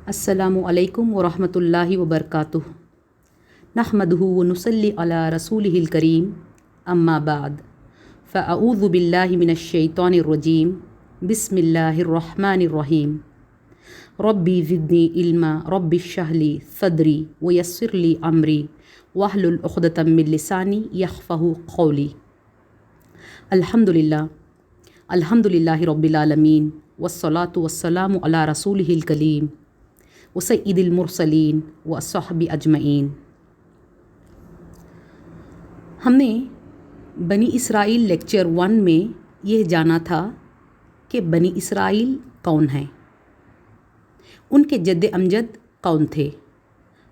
السلام علیکم ورحمۃ اللہ وبرکاتہ نحمدہ ونصلی علی رسولہ الکریم اما بعد فاعوذ باللہ من الشیطان الرجیم بسم اللہ الرحمن الرحیم ربی زدنی علما رب اشرح لی صدری ویسر لی امری واحلل عقدۃ من لسانی یفقہوا قولی۔ الحمد للہ رب العالمین والصلاة والسلام علی رسولہ الکریم وسید المرسلین وصحب اجمعین۔ ہم نے بنی اسرائیل لیکچر 1 میں یہ جانا تھا کہ بنی اسرائیل کون ہیں، ان کے جد امجد کون تھے،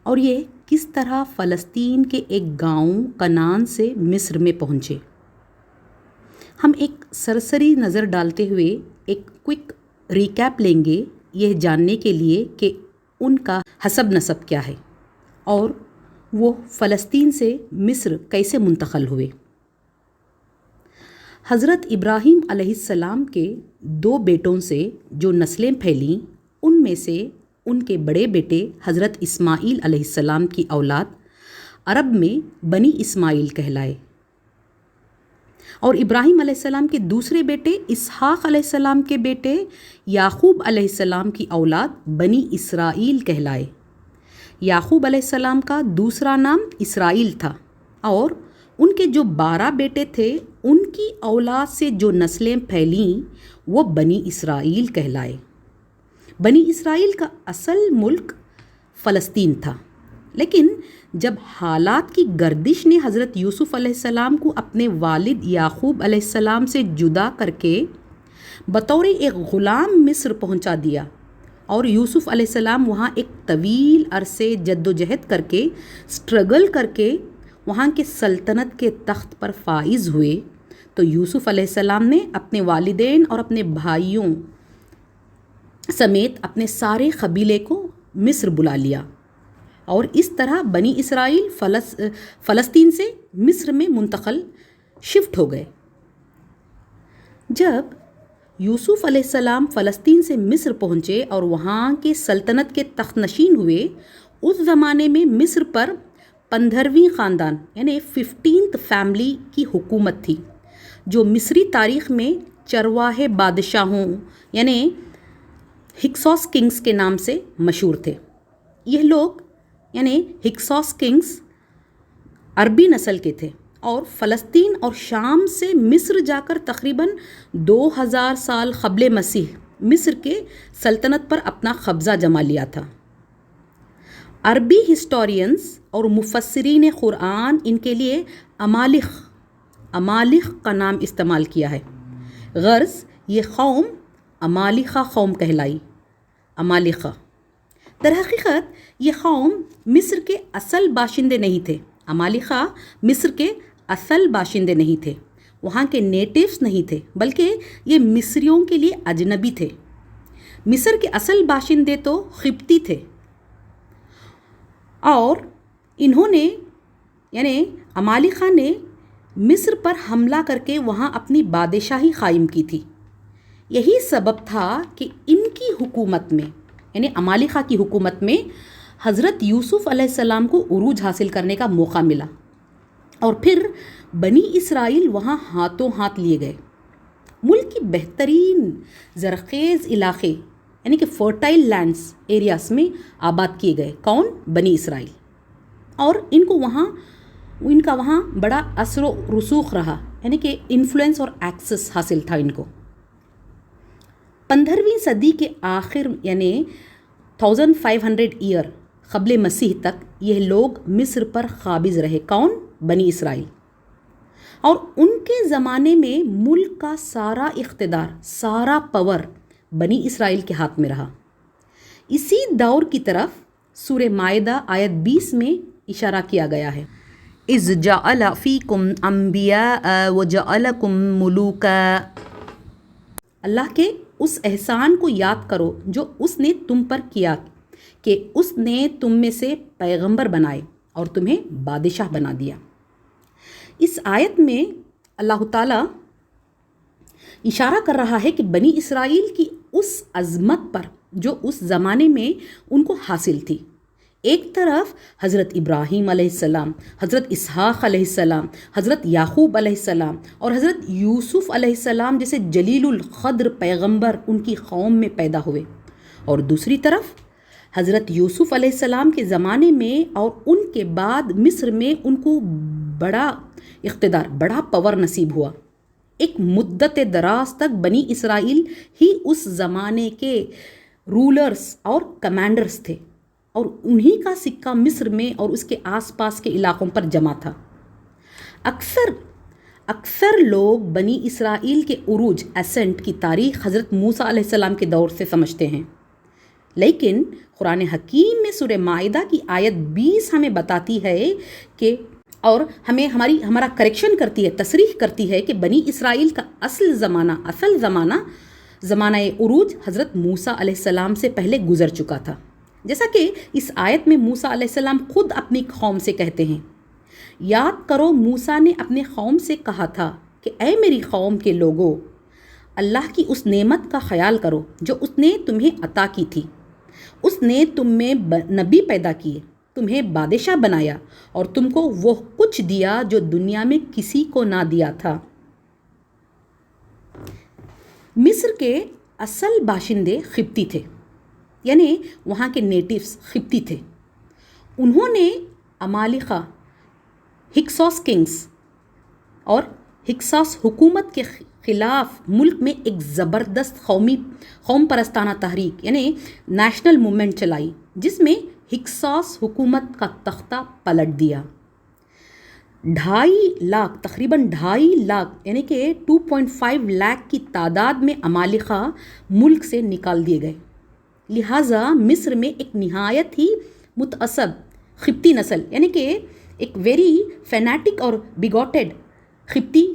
اور یہ کس طرح فلسطین کے ایک گاؤں کنعان سے مصر میں پہنچے۔ ہم ایک سرسری نظر ڈالتے ہوئے ایک کوئک ریکیپ لیں گے یہ جاننے کے لیے کہ ان کا حسب نسب کیا ہے اور وہ فلسطین سے مصر کیسے منتقل ہوئے۔ حضرت ابراہیم علیہ السلام کے 2 بیٹوں سے جو نسلیں پھیلیں، ان میں سے ان کے بڑے بیٹے حضرت اسماعیل علیہ السلام کی اولاد عرب میں بنی اسماعیل کہلائے، اور ابراہیم علیہ السلام کے دوسرے بیٹے اسحاق علیہ السلام کے بیٹے یعقوب علیہ السلام کی اولاد بنی اسرائیل کہلائے۔ یعقوب علیہ السلام کا دوسرا نام اسرائیل تھا، اور ان کے جو 12 بیٹے تھے ان کی اولاد سے جو نسلیں پھیلیں وہ بنی اسرائیل کہلائے۔ بنی اسرائیل کا اصل ملک فلسطین تھا، لیکن جب حالات کی گردش نے حضرت یوسف علیہ السلام کو اپنے والد یعقوب علیہ السلام سے جدا کر کے بطور ایک غلام مصر پہنچا دیا، اور یوسف علیہ السلام وہاں ایک طویل عرصے جد و جہد کر کے سٹرگل کر کے وہاں کے سلطنت کے تخت پر فائز ہوئے، تو یوسف علیہ السلام نے اپنے والدین اور اپنے بھائیوں سمیت اپنے سارے قبیلے کو مصر بلا لیا، اور اس طرح بنی اسرائیل فلسطین سے مصر میں منتقل شفٹ ہو گئے۔ جب یوسف علیہ السلام فلسطین سے مصر پہنچے اور وہاں کے سلطنت کے تخت نشین ہوئے، اس زمانے میں مصر پر 15ویں خاندان یعنی 15th فیملی کی حکومت تھی، جو مصری تاریخ میں چرواہے بادشاہوں یعنی ہکسوس کنگز کے نام سے مشہور تھے۔ یہ لوگ یعنی ہکسوس کنگز عربی نسل کے تھے، اور فلسطین اور شام سے مصر جا کر تقریباً 2000 سال قبل مسیح مصر کے سلطنت پر اپنا قبضہ جما لیا تھا۔ عربی ہسٹورینز اور مفسرین قرآن ان کے لیے امالخ کا نام استعمال کیا ہے، غرض یہ قوم امالخہ قوم کہلائی۔ امالخہ در حقیقت یہ قوم مصر کے اصل باشندے نہیں تھے۔ امالخہ مصر کے اصل باشندے نہیں تھے، وہاں کے نیٹیوز نہیں تھے، بلکہ یہ مصریوں کے لیے اجنبی تھے۔ مصر کے اصل باشندے تو قبطی تھے، اور انہوں نے یعنی امالخہ نے مصر پر حملہ کر کے وہاں اپنی بادشاہی قائم کی تھی۔ یہی سبب تھا کہ ان کی حکومت میں یعنی امالخہ کی حکومت میں حضرت یوسف علیہ السلام کو عروج حاصل کرنے کا موقع ملا، اور پھر بنی اسرائیل وہاں ہاتھوں ہاتھ لیے گئے۔ ملک کی بہترین زرخیز علاقے یعنی کہ فرٹائل لینڈز ایریاز میں آباد کیے گئے۔ کون؟ بنی اسرائیل، اور ان کا وہاں بڑا اثر و رسوخ رہا، یعنی کہ انفلوئنس اور ایکسس حاصل تھا ان کو۔ 15ویں صدی کے آخر یعنی 1500 ایئر قبل مسیح تک یہ لوگ مصر پر قابض رہے۔ کون؟ بنی اسرائیل، اور ان کے زمانے میں ملک کا سارا اقتدار، سارا پاور بنی اسرائیل کے ہاتھ میں رہا۔ اسی دور کی طرف سورہ مائدہ آیت 20 میں اشارہ کیا گیا ہے، اذ جعل فیکم انبیاء وجعلکم ملوکا۔ اللہ کے اس احسان کو یاد کرو جو اس نے تم پر کیا کہ اس نے تم میں سے پیغمبر بنائے اور تمہیں بادشاہ بنا دیا۔ اس آیت میں اللہ تعالیٰ اشارہ کر رہا ہے کہ بنی اسرائیل کی اس عظمت پر جو اس زمانے میں ان کو حاصل تھی۔ ایک طرف حضرت ابراہیم علیہ السلام، حضرت اسحاق علیہ السلام، حضرت یعقوب علیہ السلام اور حضرت یوسف علیہ السلام جیسے جلیل القدر پیغمبر ان کی قوم میں پیدا ہوئے، اور دوسری طرف حضرت یوسف علیہ السلام کے زمانے میں اور ان کے بعد مصر میں ان کو بڑا اقتدار، بڑا پاور نصیب ہوا۔ ایک مدت دراز تک بنی اسرائیل ہی اس زمانے کے رولرز اور کمانڈرز تھے، اور انہی کا سکہ مصر میں اور اس کے آس پاس کے علاقوں پر جمع تھا۔ اکثر لوگ بنی اسرائیل کے عروج اسینٹ کی تاریخ حضرت موسیٰ علیہ السلام کے دور سے سمجھتے ہیں، لیکن قرآن حکیم میں سورہ مائدہ کی آیت 20 ہمیں بتاتی ہے کہ اور ہمیں ہمارا کریکشن کرتی ہے، تصریح کرتی ہے کہ بنی اسرائیل کا اصل زمانہ عروج حضرت موسیٰ علیہ السلام سے پہلے گزر چکا تھا، جیسا کہ اس آیت میں موسیٰ علیہ السلام خود اپنی قوم سے کہتے ہیں۔ یاد کرو موسیٰ نے اپنے قوم سے کہا تھا کہ اے میری قوم کے لوگو، اللہ کی اس نعمت کا خیال کرو جو اس نے تمہیں عطا کی تھی۔ اس نے تم میں نبی پیدا کیے، تمہیں بادشاہ بنایا اور تم کو وہ کچھ دیا جو دنیا میں کسی کو نہ دیا تھا۔ مصر کے اصل باشندے قبطی تھے، یعنی وہاں کے نیٹیوز قبطی تھے۔ انہوں نے عمالقہ، ہکسوس کنگز اور ہکسوس حکومت کے خلاف ملک میں ایک زبردست قوم پرستانہ تحریک یعنی نیشنل موومنٹ چلائی، جس میں ہکسوس حکومت کا تختہ پلٹ دیا۔ 2.5 لاکھ، تقریباً 2.5 لاکھ یعنی کہ 2.5 لاکھ کی تعداد میں عمالقہ ملک سے نکال دیے گئے۔ لہٰذا مصر میں ایک نہایت ہی متعصب قبطی نسل یعنی کہ ایک ویری فینیٹک اور بگوٹڈ قبطی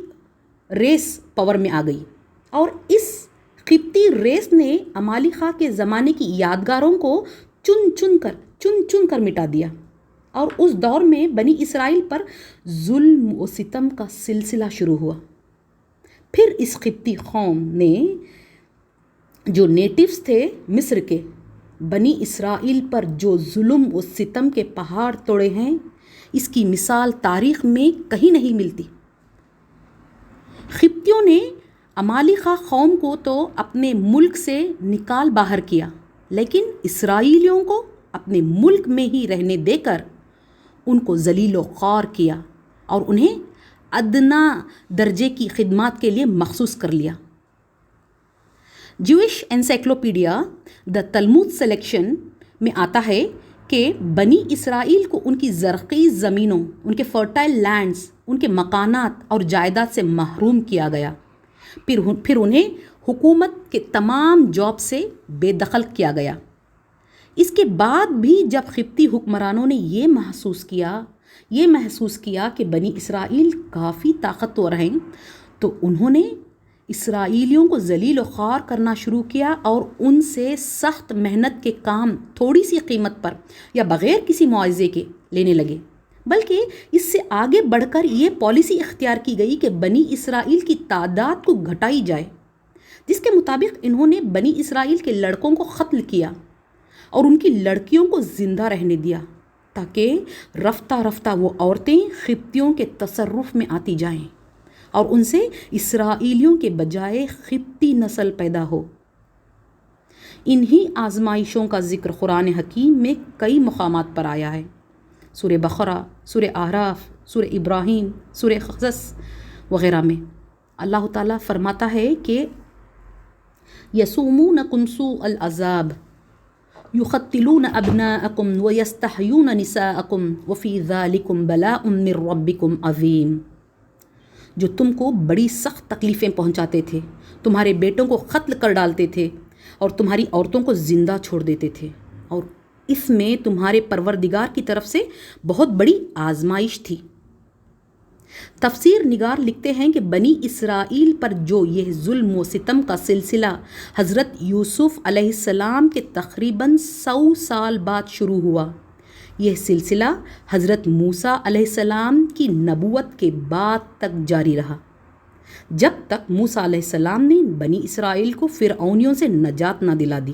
ریس پاور میں آ گئی، اور اس قبطی ریس نے عمالقہ کے زمانے کی یادگاروں کو چن چن کر مٹا دیا، اور اس دور میں بنی اسرائیل پر ظلم و ستم کا سلسلہ شروع ہوا۔ پھر اس قبطی قوم نے جو نیٹیوز تھے مصر کے، بنی اسرائیل پر جو ظلم و ستم کے پہاڑ توڑے ہیں، اس کی مثال تاریخ میں کہیں نہیں ملتی۔ قبطیوں نے عمالقہ قوم کو تو اپنے ملک سے نکال باہر کیا، لیکن اسرائیلیوں کو اپنے ملک میں ہی رہنے دے کر ان کو ذلیل و خوار کیا اور انہیں ادنا درجے کی خدمات کے لیے مخصوص کر لیا۔ جوش انسائکلوپیڈیا دا تلمود سلیکشن میں آتا ہے کہ بنی اسرائیل کو ان کی زرخیز زمینوں، ان کے فرٹائل لینڈز، ان کے مکانات اور جائیداد سے محروم کیا گیا، پھر انہیں حکومت کے تمام جاب سے بے دخل کیا گیا۔ اس کے بعد بھی جب قبطی حکمرانوں نے یہ محسوس کیا کہ بنی اسرائیل کافی طاقتور ہیں، تو انہوں نے اسرائیلیوں کو ذلیل و خوار کرنا شروع کیا اور ان سے سخت محنت کے کام تھوڑی سی قیمت پر یا بغیر کسی معاوضے کے لینے لگے، بلکہ اس سے آگے بڑھ کر یہ پالیسی اختیار کی گئی کہ بنی اسرائیل کی تعداد کو گھٹائی جائے، جس کے مطابق انہوں نے بنی اسرائیل کے لڑکوں کو قتل کیا اور ان کی لڑکیوں کو زندہ رہنے دیا، تاکہ رفتہ رفتہ وہ عورتیں قبطیوں کے تصرف میں آتی جائیں اور ان سے اسرائیلیوں کے بجائے قبطی نسل پیدا ہو۔ انہی آزمائشوں کا ذکر قرآن حکیم میں کئی مقامات پر آیا ہے، سورہ بقرہ، سورہ اعراف، سورہ ابراہیم، سورہ قصص وغیرہ میں۔ اللہ تعالیٰ فرماتا ہے کہ یسومونکم سوء العذاب یقتلون ابناءکم ویستحیون نساءکم وفی ذالکم بلاء من ربکم عظیم۔ جو تم کو بڑی سخت تکلیفیں پہنچاتے تھے، تمہارے بیٹوں کو قتل کر ڈالتے تھے اور تمہاری عورتوں کو زندہ چھوڑ دیتے تھے، اور اس میں تمہارے پروردگار کی طرف سے بہت بڑی آزمائش تھی۔ تفسیر نگار لکھتے ہیں کہ بنی اسرائیل پر جو یہ ظلم و ستم کا سلسلہ حضرت یوسف علیہ السلام کے تقریباً 100 سال بعد شروع ہوا، یہ سلسلہ حضرت موسیٰ علیہ السلام کی نبوت کے بعد تک جاری رہا، جب تک موسیٰ علیہ السلام نے بنی اسرائیل کو فرعونیوں سے نجات نہ دلا دی۔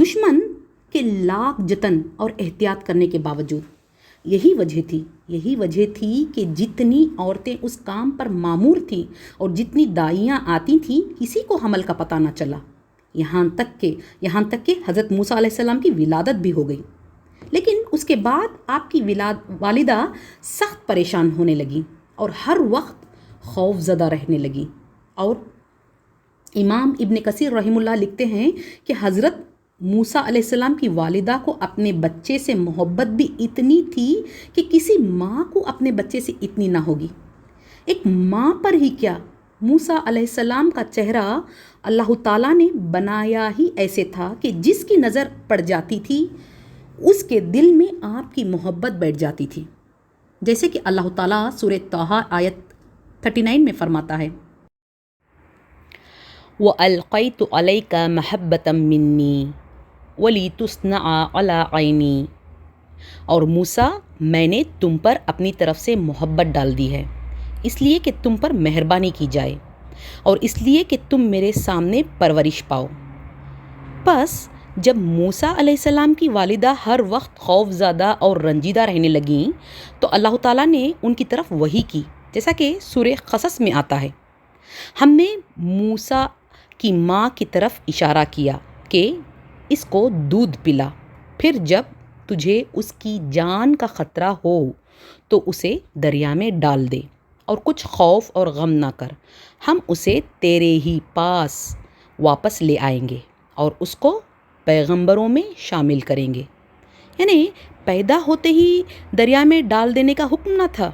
دشمن کے لاکھ جتن اور احتیاط کرنے کے باوجود یہی وجہ تھی کہ جتنی عورتیں اس کام پر مامور تھیں اور جتنی دائیاں آتی تھیں کسی کو حمل کا پتہ نہ چلا، یہاں تک کہ حضرت موسیٰ علیہ السلام کی ولادت بھی ہو گئی۔ لیکن اس کے بعد آپ کی والدہ سخت پریشان ہونے لگی اور ہر وقت خوف زدہ رہنے لگی، اور امام ابن کثیر رحمہ اللہ لکھتے ہیں کہ حضرت موسیٰ علیہ السلام کی والدہ کو اپنے بچے سے محبت بھی اتنی تھی کہ کسی ماں کو اپنے بچے سے اتنی نہ ہوگی۔ ایک ماں پر ہی کیا، موسیٰ علیہ السلام کا چہرہ اللہ تعالیٰ نے بنایا ہی ایسے تھا کہ جس کی نظر پڑ جاتی تھی اس کے دل میں آپ کی محبت بیٹھ جاتی تھی، جیسے کہ اللہ تعالیٰ سورہ طٰہٰ آیت 39 میں فرماتا ہے، وَأَلْقَيْتُ عَلَيْكَ مَحَبَّةً مِّنِّي وَلِتُصْنَعَ عَلَىٰ عَيْنِي، اور موسیٰ میں نے تم پر اپنی طرف سے محبت ڈال دی ہے، اس لیے کہ تم پر مہربانی کی جائے اور اس لیے کہ تم میرے سامنے پرورش پاؤ۔ پس جب موسیٰ علیہ السلام کی والدہ ہر وقت خوف زدہ اور رنجیدہ رہنے لگیں تو اللہ تعالیٰ نے ان کی طرف وحی کی، جیسا کہ سورہ قصص میں آتا ہے، ہم نے موسیٰ کی ماں کی طرف اشارہ کیا کہ اس کو دودھ پلا، پھر جب تجھے اس کی جان کا خطرہ ہو تو اسے دریا میں ڈال دے اور کچھ خوف اور غم نہ کر، ہم اسے تیرے ہی پاس واپس لے آئیں گے اور اس کو پیغمبروں میں شامل کریں گے۔ یعنی پیدا ہوتے ہی دریا میں ڈال دینے کا حکم نہ تھا،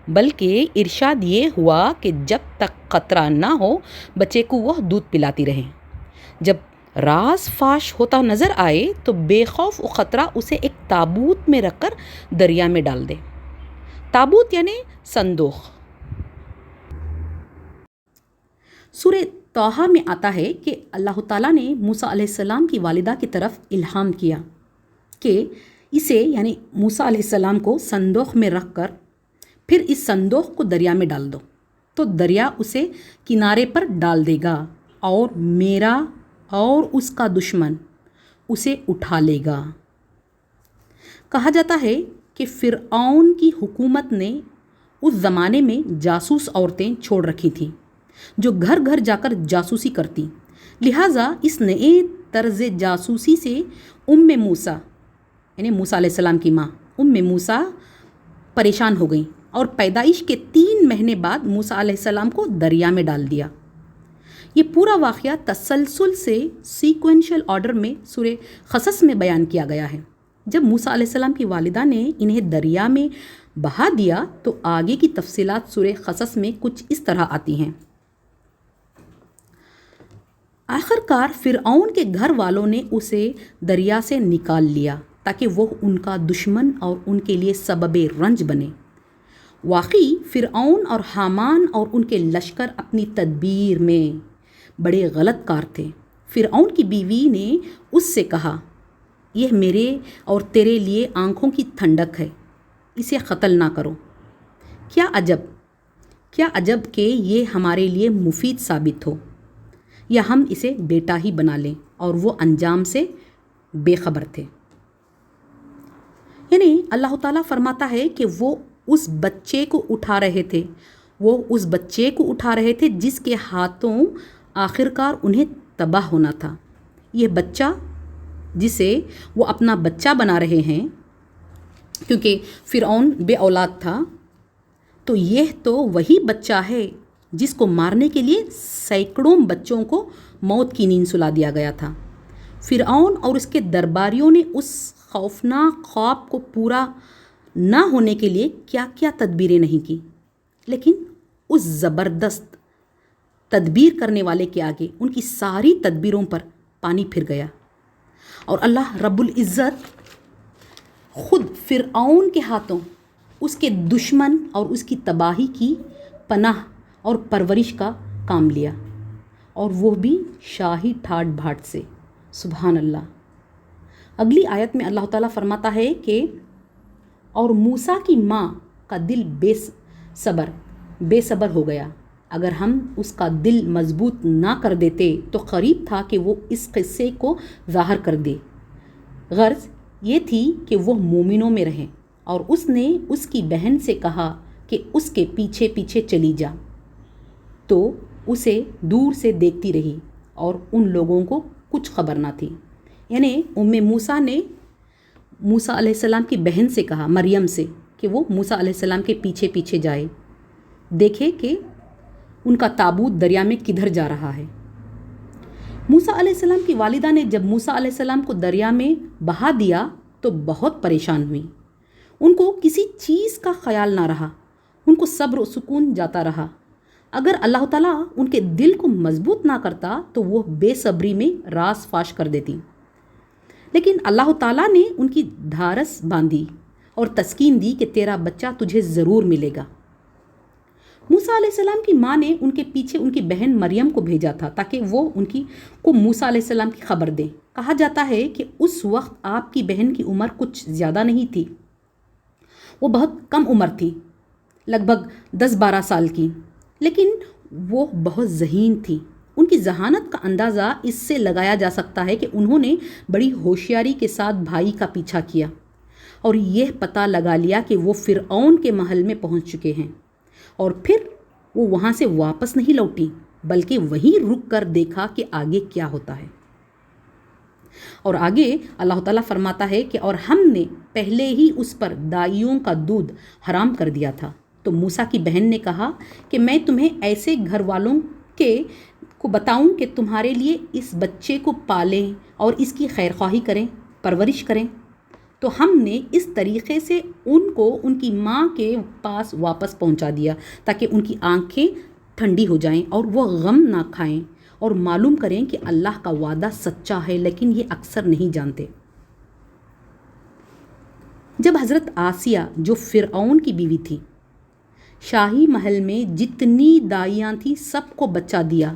بلکہ ارشاد یہ ہوا کہ جب تک خطرہ نہ ہو بچے کو وہ دودھ پلاتی رہیں، جب راز فاش ہوتا نظر آئے تو بے خوف و خطرہ اسے ایک تابوت میں رکھ کر دریا میں ڈال دے۔ تابوت یعنی صندوق۔ سورہ طٰہٰ میں آتا ہے کہ اللہ تعالیٰ نے موسیٰ علیہ السلام کی والدہ کی طرف الہام کیا کہ اسے یعنی موسیٰ علیہ السلام کو صندوق میں رکھ کر پھر اس صندوق کو دریا میں ڈال دو، تو دریا اسے کنارے پر ڈال دے گا اور میرا اور اس کا دشمن اسے اٹھا لے گا۔ کہا جاتا ہے کہ فرعون کی حکومت نے اس زمانے میں جاسوس عورتیں چھوڑ رکھی تھیں جو گھر گھر جا کر جاسوسی کرتی، لہٰذا اس نئے طرز جاسوسی سے موسیٰ یعنی موسیٰ علیہ السلام کی ماں موسیٰ پریشان ہو گئیں اور پیدائش کے 3 مہینے بعد موسیٰ علیہ السلام کو دریا میں ڈال دیا۔ یہ پورا واقعہ تسلسل سے سیکوینشل آرڈر میں سورہ قصص میں بیان کیا گیا ہے۔ جب موسیٰ علیہ السلام کی والدہ نے انہیں دریا میں بہا دیا تو آگے کی تفصیلات سورہ قصص میں کچھ اس طرح آتی ہیں۔ آخر کار فرعون کے گھر والوں نے اسے دریا سے نکال لیا تاکہ وہ ان کا دشمن اور ان کے لیے سبب رنج بنے۔ واقعی فرعون اور حامان اور ان کے لشکر اپنی تدبیر میں بڑے غلط کار تھے۔ فرعون کی بیوی نے اس سے کہا، یہ میرے اور تیرے لیے آنکھوں کی ٹھنڈک ہے، اسے قتل نہ کرو۔ کیا عجب کہ یہ ہمارے لیے مفید ثابت ہو، یا ہم اسے بیٹا ہی بنا لیں۔ اور وہ انجام سے بے خبر تھے۔ یعنی اللہ تعالیٰ فرماتا ہے کہ وہ اس بچے کو اٹھا رہے تھے جس کے ہاتھوں آخرکار انہیں تباہ ہونا تھا۔ یہ بچہ جسے وہ اپنا بچہ بنا رہے ہیں، کیونکہ فرعون بے اولاد تھا، تو یہ تو وہی بچہ ہے جس کو مارنے کے لیے سینکڑوں بچوں کو موت کی نیند سلا دیا گیا تھا۔ فرعون اور اس کے درباریوں نے اس خوفناک خواب کو پورا نہ ہونے کے لیے کیا کیا تدبیریں نہیں کی، لیکن اس زبردست تدبیر کرنے والے کے آگے ان کی ساری تدبیروں پر پانی پھر گیا، اور اللہ رب العزت خود فرعون کے ہاتھوں اس کے دشمن اور اس کی تباہی کی پناہ اور پرورش کا کام لیا، اور وہ بھی شاہی ٹھاٹ بھاٹ سے۔ سبحان اللہ۔ اگلی آیت میں اللہ تعالیٰ فرماتا ہے کہ اور موسیٰ کی ماں کا دل بے صبر ہو گیا، اگر ہم اس کا دل مضبوط نہ کر دیتے تو قریب تھا کہ وہ اس قصے کو ظاہر کر دے۔ غرض یہ تھی کہ وہ مومنوں میں رہے، اور اس نے اس کی بہن سے کہا کہ اس کے پیچھے پیچھے چلی جا، تو اسے دور سے دیکھتی رہی اور ان لوگوں کو کچھ خبر نہ تھی۔ یعنی موسیٰ نے موسیٰ علیہ السلام کی بہن سے کہا، مریم سے، کہ وہ موسیٰ علیہ السلام کے پیچھے پیچھے جائے، دیکھے کہ ان کا تابوت دریا میں کدھر جا رہا ہے۔ موسیٰ علیہ السلام کی والدہ نے جب موسیٰ علیہ السلام کو دریا میں بہا دیا تو بہت پریشان ہوئی۔ ان کو کسی چیز کا خیال نہ رہا، ان کو صبر و سکون جاتا رہا۔ اگر اللہ تعالیٰ ان کے دل کو مضبوط نہ کرتا تو وہ بے صبری میں راز فاش کر دیتی، لیکن اللہ تعالیٰ نے ان کی دھارس باندھی اور تسکین دی کہ تیرا بچہ تجھے ضرور ملے گا۔ موسیٰ علیہ السلام کی ماں نے ان کے پیچھے ان کی بہن مریم کو بھیجا تھا تاکہ وہ ان کو موسیٰ علیہ السلام کی خبر دیں۔ کہا جاتا ہے کہ اس وقت آپ کی بہن کی عمر کچھ زیادہ نہیں تھی، وہ بہت کم عمر تھی، لگ بھگ 10-12 سال کی، لیکن وہ بہت ذہین تھی۔ ان کی ذہانت کا اندازہ اس سے لگایا جا سکتا ہے کہ انہوں نے بڑی ہوشیاری کے ساتھ بھائی کا پیچھا کیا اور یہ پتہ لگا لیا کہ وہ فرعون کے محل میں پہنچ چکے ہیں، اور پھر وہ وہاں سے واپس نہیں لوٹی بلکہ وہیں رک کر دیکھا کہ آگے کیا ہوتا ہے۔ اور آگے اللہ تعالیٰ فرماتا ہے کہ اور ہم نے پہلے ہی اس پر دائیوں کا دودھ حرام کر دیا تھا۔ تو موسیٰ کی بہن نے کہا کہ میں تمہیں ایسے گھر والوں کو بتاؤں کہ تمہارے لیے اس بچے کو پالیں اور اس کی خیرخواہی کریں، پرورش کریں۔ تو ہم نے اس طریقے سے ان کو ان کی ماں کے پاس واپس پہنچا دیا تاکہ ان کی آنکھیں ٹھنڈی ہو جائیں اور وہ غم نہ کھائیں اور معلوم کریں کہ اللہ کا وعدہ سچا ہے، لیکن یہ اکثر نہیں جانتے۔ جب حضرت آسیہ جو فرعون کی بیوی تھی، شاہی محل میں جتنی دائیاں تھیں سب کو بچہ دیا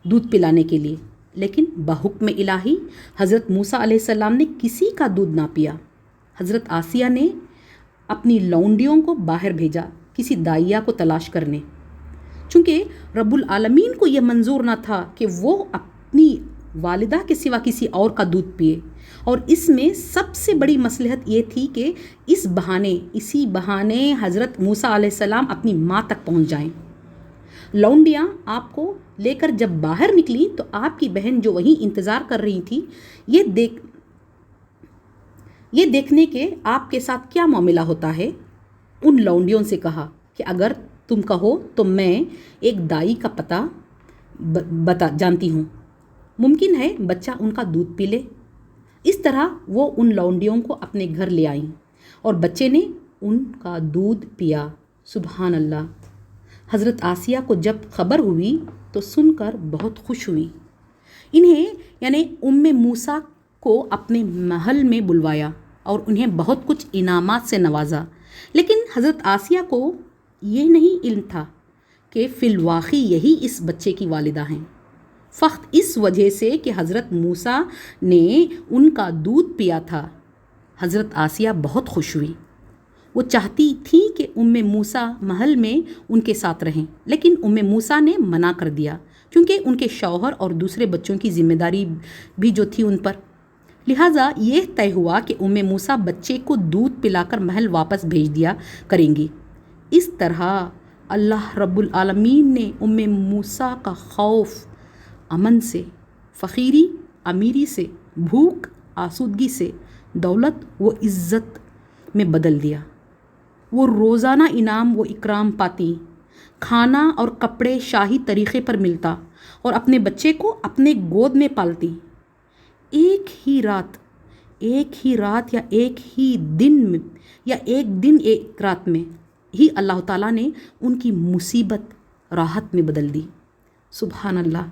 دودھ پلانے کے لیے، لیکن بحکم الہی حضرت موسیٰ علیہ السلام نے کسی کا دودھ نہ پیا۔ حضرت آسیہ نے اپنی لونڈیوں کو باہر بھیجا کسی دائیہ کو تلاش کرنے، چونکہ رب العالمین کو یہ منظور نہ تھا کہ وہ اپنی والدہ کے سوا کسی اور کا دودھ پیے، اور اس میں سب سے بڑی مصلحت یہ تھی کہ اسی بہانے حضرت موسیٰ علیہ السلام اپنی ماں تک پہنچ جائیں۔ لونڈیاں آپ کو لے کر جب باہر نکلیں تو آپ کی بہن جو وہیں انتظار کر رہی تھی، یہ دیکھنے کے آپ کے ساتھ کیا معاملہ ہوتا ہے، ان لونڈیوں سے کہا کہ اگر تم کہو تو میں ایک دائی کا پتہ جانتی ہوں، ممکن ہے بچہ ان کا دودھ پی لے۔ اس طرح وہ ان لونڈیوں کو اپنے گھر لے آئیں اور بچے نے ان کا دودھ پیا۔ سبحان اللہ! حضرت آسیہ کو جب خبر ہوئی تو سن کر بہت خوش ہوئی۔ انہیں یعنی موسیٰ کو اپنے محل میں بلوایا اور انہیں بہت کچھ انعامات سے نوازا، لیکن حضرت آسیہ کو یہ نہیں علم تھا کہ فی الواقع یہی اس بچے کی والدہ ہیں، فقط اس وجہ سے کہ حضرت موسیٰ نے ان کا دودھ پیا تھا۔ حضرت آسیہ بہت خوش ہوئی، وہ چاہتی تھی کہ موسیٰ محل میں ان کے ساتھ رہیں، لیکن موسیٰ نے منع کر دیا کیونکہ ان کے شوہر اور دوسرے بچوں کی ذمہ داری بھی جو تھی ان پر۔ لہٰذا یہ طے ہوا کہ موسیٰ بچے کو دودھ پلا کر محل واپس بھیج دیا کریں گی۔ اس طرح اللہ رب العالمین نے موسیٰ کا خوف امن سے، فقیری امیری سے، بھوک آسودگی سے، دولت و عزت میں بدل دیا۔ وہ روزانہ انعام و اکرام پاتی، کھانا اور کپڑے شاہی طریقے پر ملتا اور اپنے بچے کو اپنے گود میں پالتی۔ ایک ہی رات یا ایک رات میں ہی اللہ تعالیٰ نے ان کی مصیبت راحت میں بدل دی۔ سبحان اللہ!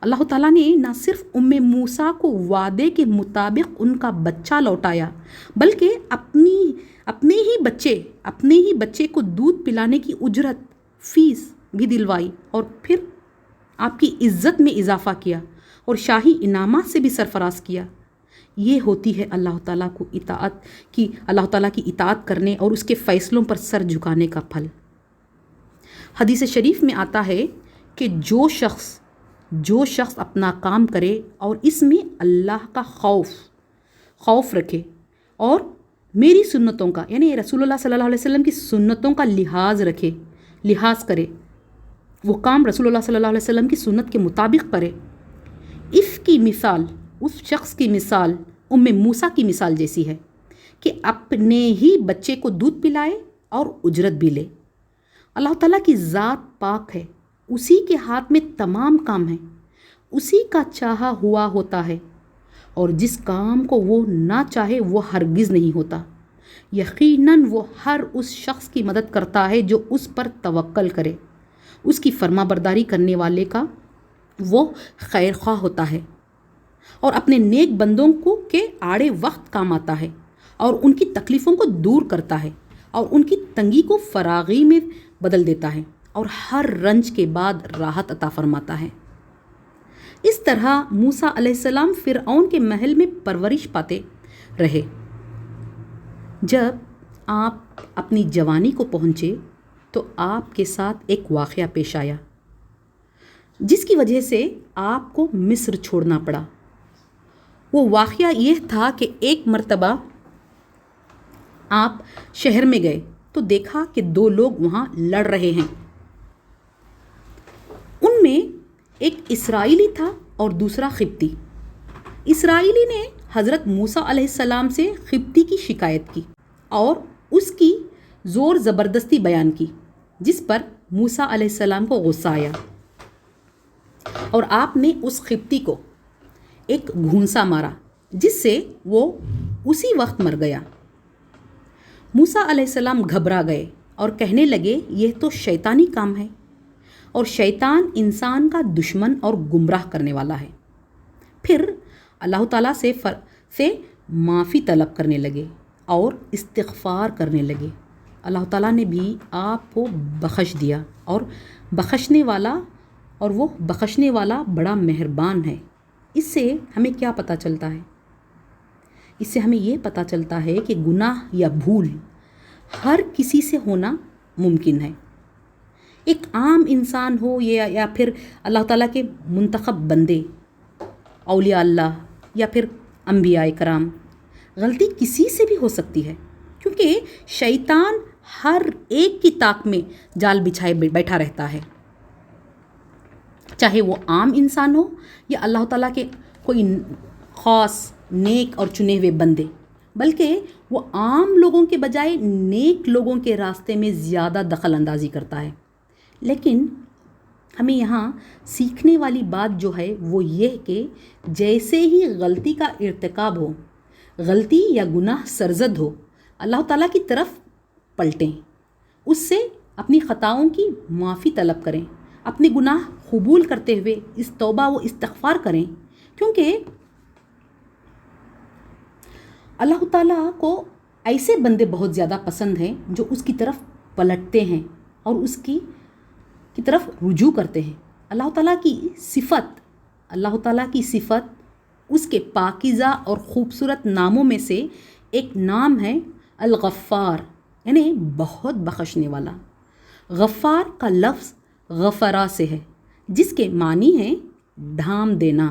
اللہ تعالیٰ نے نہ صرف موسیٰ کو وعدے کے مطابق ان کا بچہ لوٹایا، بلکہ اپنے ہی بچے کو دودھ پلانے کی اجرت، فیس بھی دلوائی، اور پھر آپ کی عزت میں اضافہ کیا اور شاہی انعامات سے بھی سرفراز کیا۔ یہ ہوتی ہے اللہ تعالیٰ کی اطاعت کرنے اور اس کے فیصلوں پر سر جھکانے کا پھل۔ حدیث شریف میں آتا ہے کہ جو شخص اپنا کام کرے اور اس میں اللہ کا خوف رکھے اور میری سنتوں کا یعنی رسول اللہ صلی اللہ علیہ وسلم کی سنتوں کا لحاظ کرے، وہ کام رسول اللہ صلی اللہ علیہ وسلم کی سنت کے مطابق کرے، اس شخص کی مثال موسیٰ کی مثال جیسی ہے کہ اپنے ہی بچے کو دودھ پلائے اور اجرت بھی لے۔ اللہ تعالیٰ کی ذات پاک ہے، اسی کے ہاتھ میں تمام کام ہیں، اسی کا چاہا ہوا ہوتا ہے، اور جس کام کو وہ نہ چاہے وہ ہرگز نہیں ہوتا۔ یقیناً وہ ہر اس شخص کی مدد کرتا ہے جو اس پر توکل کرے، اس کی فرما برداری کرنے والے کا وہ خیر خواہ ہوتا ہے اور اپنے نیک بندوں کے آڑے وقت کام آتا ہے اور ان کی تکلیفوں کو دور کرتا ہے اور ان کی تنگی کو فراغی میں بدل دیتا ہے اور ہر رنج کے بعد راحت عطا فرماتا ہے۔ اس طرح موسیٰ علیہ السلام فرعون کے محل میں پرورش پاتے رہے۔ جب آپ اپنی جوانی کو پہنچے تو آپ کے ساتھ ایک واقعہ پیش آیا جس کی وجہ سے آپ کو مصر چھوڑنا پڑا۔ وہ واقعہ یہ تھا کہ ایک مرتبہ آپ شہر میں گئے تو دیکھا کہ 2 لوگ وہاں لڑ رہے ہیں۔ ان میں ایک اسرائیلی تھا اور دوسرا قبطی۔ اسرائیلی نے حضرت موسیٰ علیہ السلام سے قبطی کی شکایت کی اور اس کی زور زبردستی بیان کی، جس پر موسیٰ علیہ السلام کو غصہ آیا اور آپ نے اس قبطی کو ایک گھونسا مارا جس سے وہ اسی وقت مر گیا۔ موسیٰ علیہ السلام گھبرا گئے اور کہنے لگے یہ تو شیطانی کام ہے اور شیطان انسان کا دشمن اور گمراہ کرنے والا ہے۔ پھر اللہ تعالیٰ سے معافی طلب کرنے لگے اور استغفار کرنے لگے۔ اللہ تعالیٰ نے بھی آپ کو بخش دیا اور وہ بخشنے والا بڑا مہربان ہے۔ اس سے ہمیں کیا پتہ چلتا ہے؟ اس سے ہمیں یہ پتہ چلتا ہے کہ گناہ یا بھول ہر کسی سے ہونا ممکن ہے، ایک عام انسان ہو یا پھر اللہ تعالیٰ کے منتخب بندے، اولیاء اللہ یا پھر انبیاء کرام۔ غلطی کسی سے بھی ہو سکتی ہے کیونکہ شیطان ہر ایک کی طاق میں جال بچھائے بیٹھا رہتا ہے، چاہے وہ عام انسان ہو یا اللہ تعالیٰ کے کوئی خاص نیک اور چنے ہوئے بندے، بلکہ وہ عام لوگوں کے بجائے نیک لوگوں کے راستے میں زیادہ دخل اندازی کرتا ہے۔ لیکن ہمیں یہاں سیکھنے والی بات جو ہے وہ یہ کہ جیسے ہی غلطی کا ارتکاب ہو، غلطی یا گناہ سرزد ہو، اللہ تعالیٰ کی طرف پلٹیں، اس سے اپنی خطاؤں کی معافی طلب کریں، اپنے گناہ قبول کرتے ہوئے توبہ و استغفار کریں، کیونکہ اللہ تعالیٰ کو ایسے بندے بہت زیادہ پسند ہیں جو اس کی طرف پلٹتے ہیں اور اس کی طرف رجوع کرتے ہیں۔ اللہ تعالیٰ کی صفت اس کے پاکیزہ اور خوبصورت ناموں میں سے ایک نام ہے الغفار، یعنی بہت بخشنے والا۔ غفار کا لفظ غفرا سے ہے جس کے معنی ہے ڈھانپ دینا۔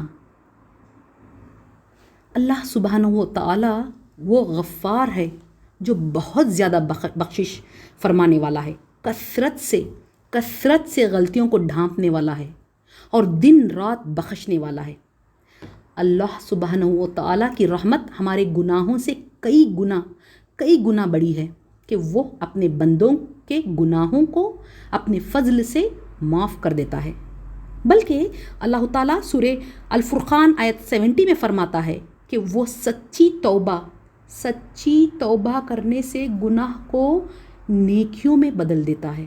اللہ سبحانہ و تعالیٰ وہ غفار ہے جو بہت زیادہ بخشش فرمانے والا ہے، کثرت سے غلطیوں کو ڈھانپنے والا ہے اور دن رات بخشنے والا ہے۔ اللہ سبحانہ و تعالیٰ کی رحمت ہمارے گناہوں سے کئی گنا بڑی ہے کہ وہ اپنے بندوں کے گناہوں کو اپنے فضل سے معاف کر دیتا ہے۔ بلکہ اللہ تعالیٰ سورہ الفرقان آیت 70 میں فرماتا ہے کہ وہ سچی توبہ کرنے سے گناہ کو نیکیوں میں بدل دیتا ہے،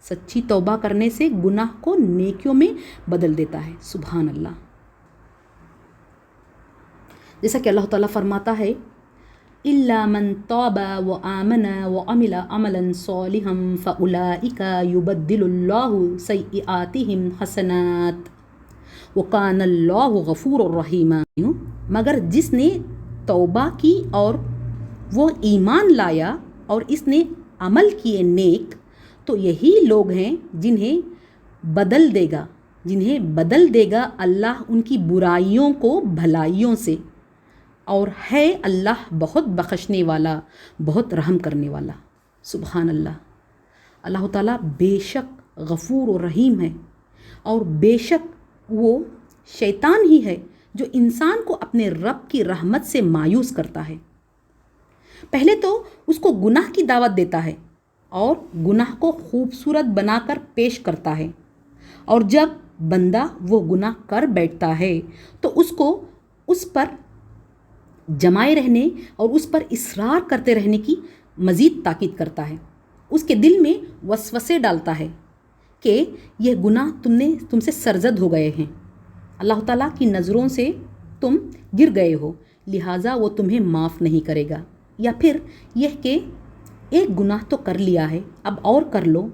سچی توبہ کرنے سے گناہ کو نیکیوں میں بدل دیتا ہے۔ سبحان اللہ۔ جیسا کہ اللہ تعالیٰ فرماتا ہے إِلَّا مَن تَابَ وَآمَنَ وَعَمِلَ عَمَلًا صَالِحًا فَأُولَٰئِكَ يُبَدِّلُ اللَّهُ سَيِّئَاتِهِمْ حَسَنَاتٍ وَكَانَ اللَّهُ غَفُورًا رَحِيمًا۔ مگر جس نے توبہ کی اور وہ ایمان لایا اور اس نے عمل کیے نیک، تو یہی لوگ ہیں جنہیں بدل دے گا اللہ ان کی برائیوں کو بھلائیوں سے، اور ہے اللہ بہت بخشنے والا، بہت رحم کرنے والا۔ سبحان اللہ۔ اللہ تعالیٰ بے شک غفور و رحیم ہے، اور بے شک وہ شیطان ہی ہے جو انسان کو اپنے رب کی رحمت سے مایوس کرتا ہے۔ پہلے تو اس کو گناہ کی دعوت دیتا ہے اور گناہ کو خوبصورت بنا کر پیش کرتا ہے، اور جب بندہ وہ گناہ کر بیٹھتا ہے تو اس کو اس پر جمائے رہنے اور اس پر اصرار کرتے رہنے کی مزید تاکید کرتا ہے۔ اس کے دل میں وسوسے ڈالتا ہے کہ یہ گناہ تم سے سرزد ہو گئے ہیں، اللہ تعالیٰ کی نظروں سے تم گر گئے ہو، لہٰذا وہ تمہیں معاف نہیں کرے گا۔ یا پھر یہ کہ ایک گناہ تو کر لیا ہے، اب اور کر لو،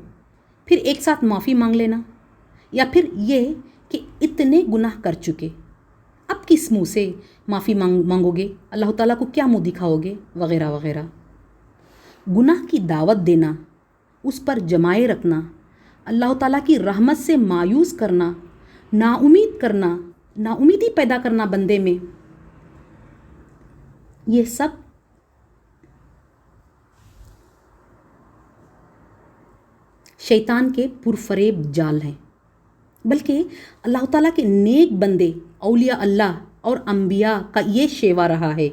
پھر ایک ساتھ معافی مانگ لینا۔ یا پھر یہ کہ اتنے گناہ کر چکے، اب کس منہ سے معافی مانگو گے، اللہ تعالیٰ کو کیا منہ دکھاؤ گے، وغیرہ وغیرہ۔ گناہ کی دعوت دینا، اس پر جمائے رکھنا، اللہ تعالیٰ کی رحمت سے مایوس کرنا، ناامیدی پیدا کرنا بندے میں، یہ سب شیطان کے پرفریب جال ہیں۔ بلکہ اللہ تعالیٰ کے نیک بندے، اولیاء اللہ اور انبیاء کا یہ شیوہ رہا ہے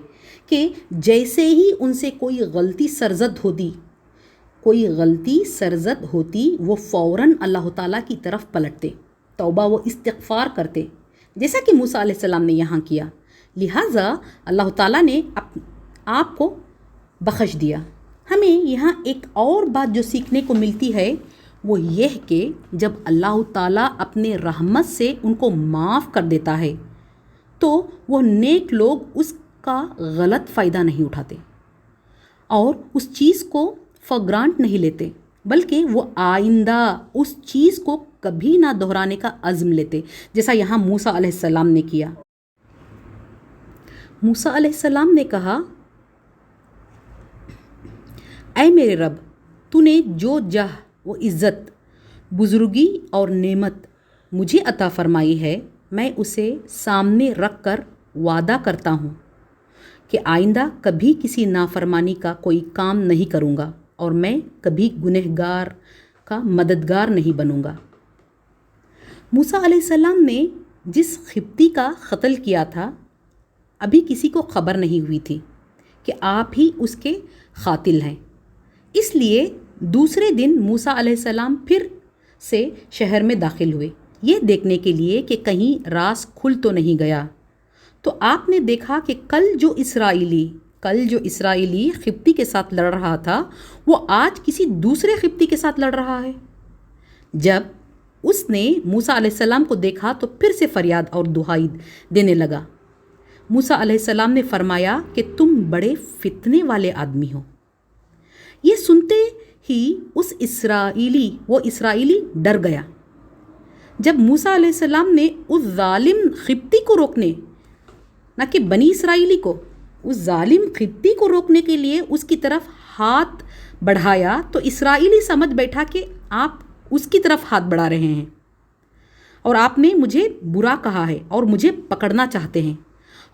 کہ جیسے ہی ان سے کوئی غلطی سرزد ہوتی وہ فوراً اللہ تعالیٰ کی طرف پلٹتے، توبہ و استغفار کرتے، جیسا کہ موسیٰ علیہ السلام نے یہاں کیا۔ لہٰذا اللہ تعالیٰ نے آپ کو بخش دیا۔ ہمیں یہاں ایک اور بات جو سیکھنے کو ملتی ہے وہ یہ کہ جب اللہ تعالیٰ اپنے رحمت سے ان کو معاف کر دیتا ہے تو وہ نیک لوگ اس کا غلط فائدہ نہیں اٹھاتے اور اس چیز کو فار گرانٹ نہیں لیتے، بلکہ وہ آئندہ اس چیز کو کبھی نہ دہرانے کا عزم لیتے، جیسا یہاں موسیٰ علیہ السلام نے کیا۔ موسیٰ علیہ السلام نے کہا، اے میرے رب، تو نے جو جاہ و عزت، بزرگی اور نعمت مجھے عطا فرمائی ہے، میں اسے سامنے رکھ کر وعدہ کرتا ہوں کہ آئندہ کبھی کسی نافرمانی کا کوئی کام نہیں کروں گا اور میں کبھی گنہگار کا مددگار نہیں بنوں گا۔ موسیٰ علیہ السلام نے جس قبطی کا قتل کیا تھا، ابھی کسی کو خبر نہیں ہوئی تھی کہ آپ ہی اس کے قاتل ہیں۔ اس لیے دوسرے دن موسیٰ علیہ السلام پھر سے شہر میں داخل ہوئے، یہ دیکھنے کے لیے کہ کہیں راز کھل تو نہیں گیا۔ تو آپ نے دیکھا کہ کل جو اسرائیلی قبطی کے ساتھ لڑ رہا تھا وہ آج کسی دوسرے قبطی کے ساتھ لڑ رہا ہے۔ جب اس نے موسیٰ علیہ السلام کو دیکھا تو پھر سے فریاد اور دہائی دینے لگا۔ موسیٰ علیہ السلام نے فرمایا کہ تم بڑے فتنے والے آدمی ہو۔ یہ سنتے ہی وہ اسرائیلی ڈر گیا۔ جب موسیٰ علیہ السلام نے اس ظالم قبطی کو روکنے، نہ کہ بنی اسرائیلی کو، اس ظالم قبطی کو روکنے کے لیے اس کی طرف ہاتھ بڑھایا تو اسرائیلی سمجھ بیٹھا کہ آپ اس کی طرف ہاتھ بڑھا رہے ہیں اور آپ نے مجھے برا کہا ہے اور مجھے پکڑنا چاہتے ہیں،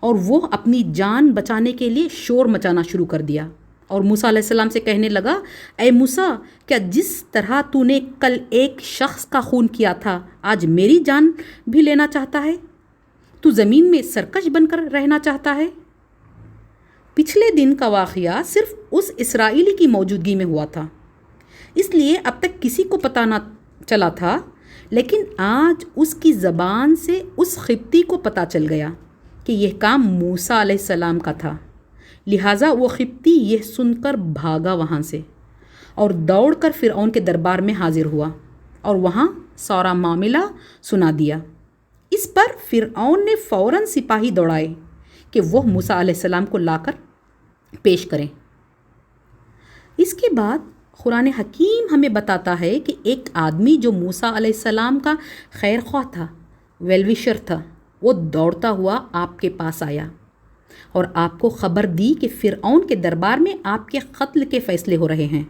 اور وہ اپنی جان بچانے کے لیے شور مچانا شروع کر دیا اور موسیٰ علیہ السلام سے کہنے لگا، اے موسیٰ، کیا جس طرح تو نے کل ایک شخص کا خون کیا تھا آج میری جان بھی لینا چاہتا ہے؟ تو زمین میں سرکش بن کر رہنا چاہتا ہے؟ پچھلے دن کا واقعہ صرف اس اسرائیلی کی موجودگی میں ہوا تھا، اس لیے اب تک کسی کو پتہ نہ چلا تھا، لیکن آج اس کی زبان سے اس قبطی کو پتہ چل گیا کہ یہ کام موسیٰ علیہ السلام کا تھا۔ لہٰذا وہ قبطی یہ سن کر بھاگا وہاں سے اور دوڑ کر فرعون کے دربار میں حاضر ہوا اور وہاں سارا معاملہ سنا دیا۔ اس پر فرعون نے فوراً سپاہی دوڑائے کہ وہ موسیٰ علیہ السلام کو لا کر پیش کریں۔ اس کے بعد قرآن حکیم ہمیں بتاتا ہے کہ ایک آدمی جو موسیٰ علیہ السلام کا خیر خواہ تھا، ویل وشر تھا، وہ دوڑتا ہوا آپ کے پاس آیا اور آپ کو خبر دی کہ فرعون کے دربار میں آپ کے قتل کے فیصلے ہو رہے ہیں۔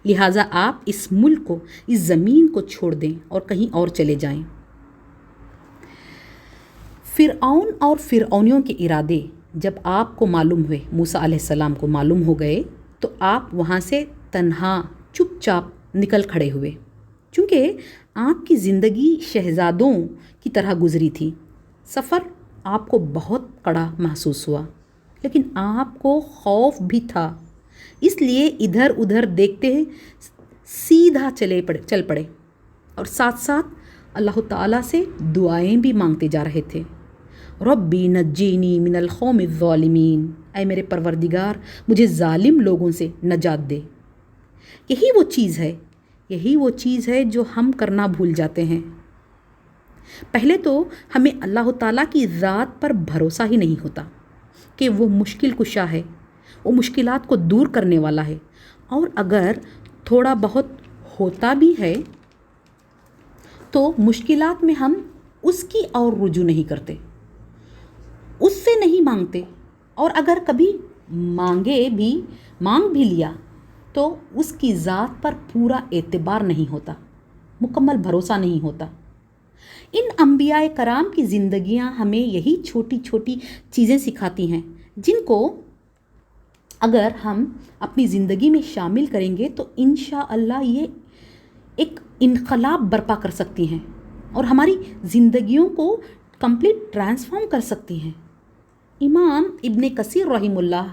لہٰذا آپ اس ملک کو، اس زمین کو چھوڑ دیں اور کہیں اور چلے جائیں۔ فرعون اور فرعونیوں کے ارادے جب آپ کو معلوم ہوئے، موسیٰ علیہ السلام کو معلوم ہو گئے، تو آپ وہاں سے تنہا چپ چاپ نکل کھڑے ہوئے، چونکہ آپ کی زندگی شہزادوں کی طرح گزری تھی۔ سفر آپ کو بہت کڑا محسوس ہوا، لیکن آپ کو خوف بھی تھا، اس لیے ادھر ادھر دیکھتے سیدھا چل پڑے اور ساتھ ساتھ اللہ تعالیٰ سے دعائیں بھی مانگتے جا رہے تھے۔ ربی نجینی من القوم الظالمین، اے میرے پروردگار مجھے ظالم لوگوں سے نجات دے۔ یہی وہ چیز ہے جو ہم کرنا بھول جاتے ہیں۔ پہلے تو ہمیں اللہ تعالیٰ کی ذات پر بھروسہ ہی نہیں ہوتا کہ وہ مشکل کشا ہے، وہ مشکلات کو دور کرنے والا ہے، اور اگر تھوڑا بہت ہوتا بھی ہے تو مشکلات میں ہم اس کی اور رجوع نہیں کرتے، اس سے نہیں مانگتے، اور اگر کبھی مانگ بھی لیا تو اس کی ذات پر پورا اعتبار نہیں ہوتا، مکمل بھروسہ نہیں ہوتا۔ ان انبیاء کرام کی زندگیاں ہمیں یہی چھوٹی چھوٹی چیزیں سکھاتی ہیں، جن کو اگر ہم اپنی زندگی میں شامل کریں گے تو انشاءاللہ یہ ایک انقلاب برپا کر سکتی ہیں اور ہماری زندگیوں کو کمپلیٹ ٹرانسفارم کر سکتی ہیں۔ امام ابن کثیر رحمہ اللہ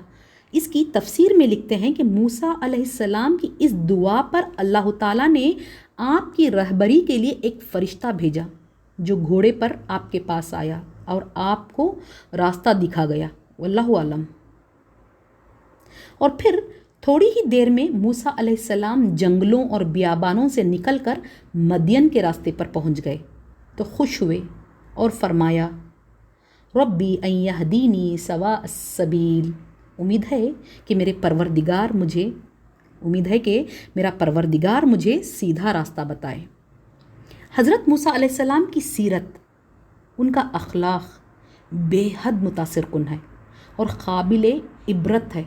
اس کی تفسیر میں لکھتے ہیں کہ موسیٰ علیہ السلام کی اس دعا پر اللہ تعالیٰ نے آپ کی رہبری کے لیے ایک فرشتہ بھیجا جو گھوڑے پر آپ کے پاس آیا اور آپ کو راستہ دکھا گیا، واللہ عالم۔ اور پھر تھوڑی ہی دیر میں موسیٰ علیہ السلام جنگلوں اور بیابانوں سے نکل کر مدین کے راستے پر پہنچ گئے تو خوش ہوئے اور فرمایا ربی ان یہدینی سواء السبیل، امید ہے کہ میرا پروردگار مجھے سیدھا راستہ بتائے۔ حضرت موسیٰ علیہ السلام کی سیرت، ان کا اخلاق بے حد متاثر کن ہے اور قابل عبرت ہے۔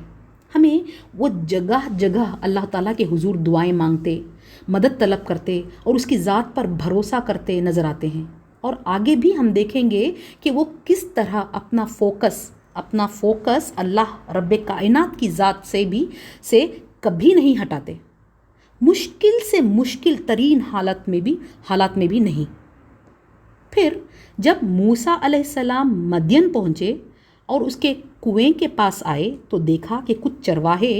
ہمیں وہ جگہ جگہ اللہ تعالیٰ کے حضور دعائیں مانگتے، مدد طلب کرتے اور اس کی ذات پر بھروسہ کرتے نظر آتے ہیں، اور آگے بھی ہم دیکھیں گے کہ وہ کس طرح اپنا فوکس اللہ رب کائنات کی ذات سے کبھی نہیں ہٹاتے، مشکل سے مشکل ترین حالات میں بھی نہیں۔ پھر جب موسیٰ علیہ السلام مدین پہنچے اور اس کے کنویں کے پاس آئے تو دیکھا کہ کچھ چرواہے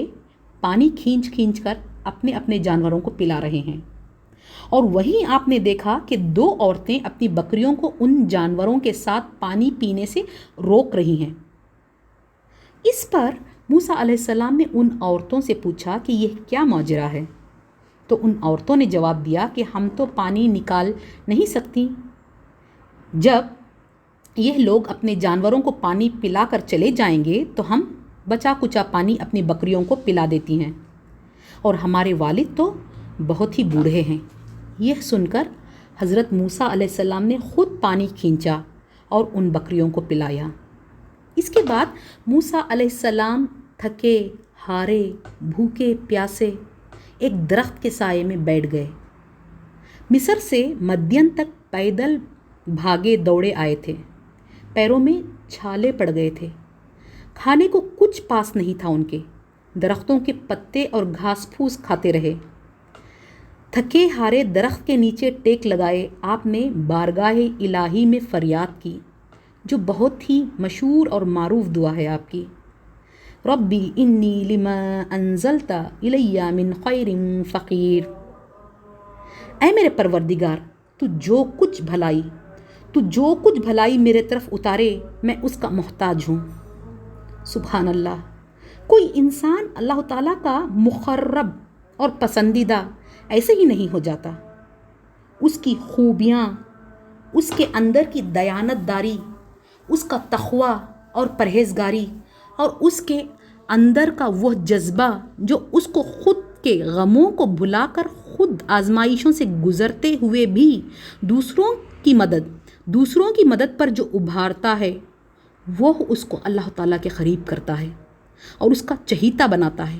پانی کھینچ کر اپنے جانوروں کو پلا رہے ہیں، اور وہیں آپ نے دیکھا کہ 2 عورتیں اپنی بکریوں کو ان جانوروں کے ساتھ پانی پینے سے روک رہی ہیں۔ اس پر موسیٰ علیہ السلام نے ان عورتوں سے پوچھا کہ یہ کیا ماجرا ہے؟ تو ان عورتوں نے جواب دیا کہ ہم تو پانی نکال نہیں سکتی، جب یہ لوگ اپنے جانوروں کو پانی پلا کر چلے جائیں گے تو ہم بچا کچا پانی اپنی بکریوں کو پلا دیتی ہیں، اور ہمارے والد تو بہت ہی بوڑھے ہیں۔ یہ سن کر حضرت موسیٰ علیہ السلام نے خود پانی کھینچا اور ان بکریوں کو پلایا۔ اس کے بعد موسیٰ علیہ السلام تھکے ہارے بھوکے پیاسے ایک درخت کے سائے میں بیٹھ گئے۔ مصر سے مدین تک پیدل بھاگے دوڑے آئے تھے، پیروں میں چھالے پڑ گئے تھے، کھانے کو کچھ پاس نہیں تھا، ان کے درختوں کے پتے اور گھاس پھوس کھاتے رہے۔ تھکے ہارے درخت کے نیچے ٹیک لگائے آپ نے بارگاہ الہی میں فریاد کی، جو بہت ہی مشہور اور معروف دعا ہے آپ کی، ربی انی لما انزلت الی من خیر فقیر، اے میرے پروردگار تو جو کچھ بھلائی میرے طرف اتارے میں اس کا محتاج ہوں۔ سبحان اللہ، کوئی انسان اللہ تعالیٰ کا مقرب اور پسندیدہ ایسے ہی نہیں ہو جاتا۔ اس کی خوبیاں، اس کے اندر کی دیانت داری، اس کا تقویٰ اور پرہیزگاری، اور اس کے اندر کا وہ جذبہ جو اس کو خود کے غموں کو بھلا کر خود آزمائشوں سے گزرتے ہوئے بھی دوسروں کی مدد پر جو ابھارتا ہے، وہ اس کو اللہ تعالیٰ کے قریب کرتا ہے اور اس کا چہیتا بناتا ہے۔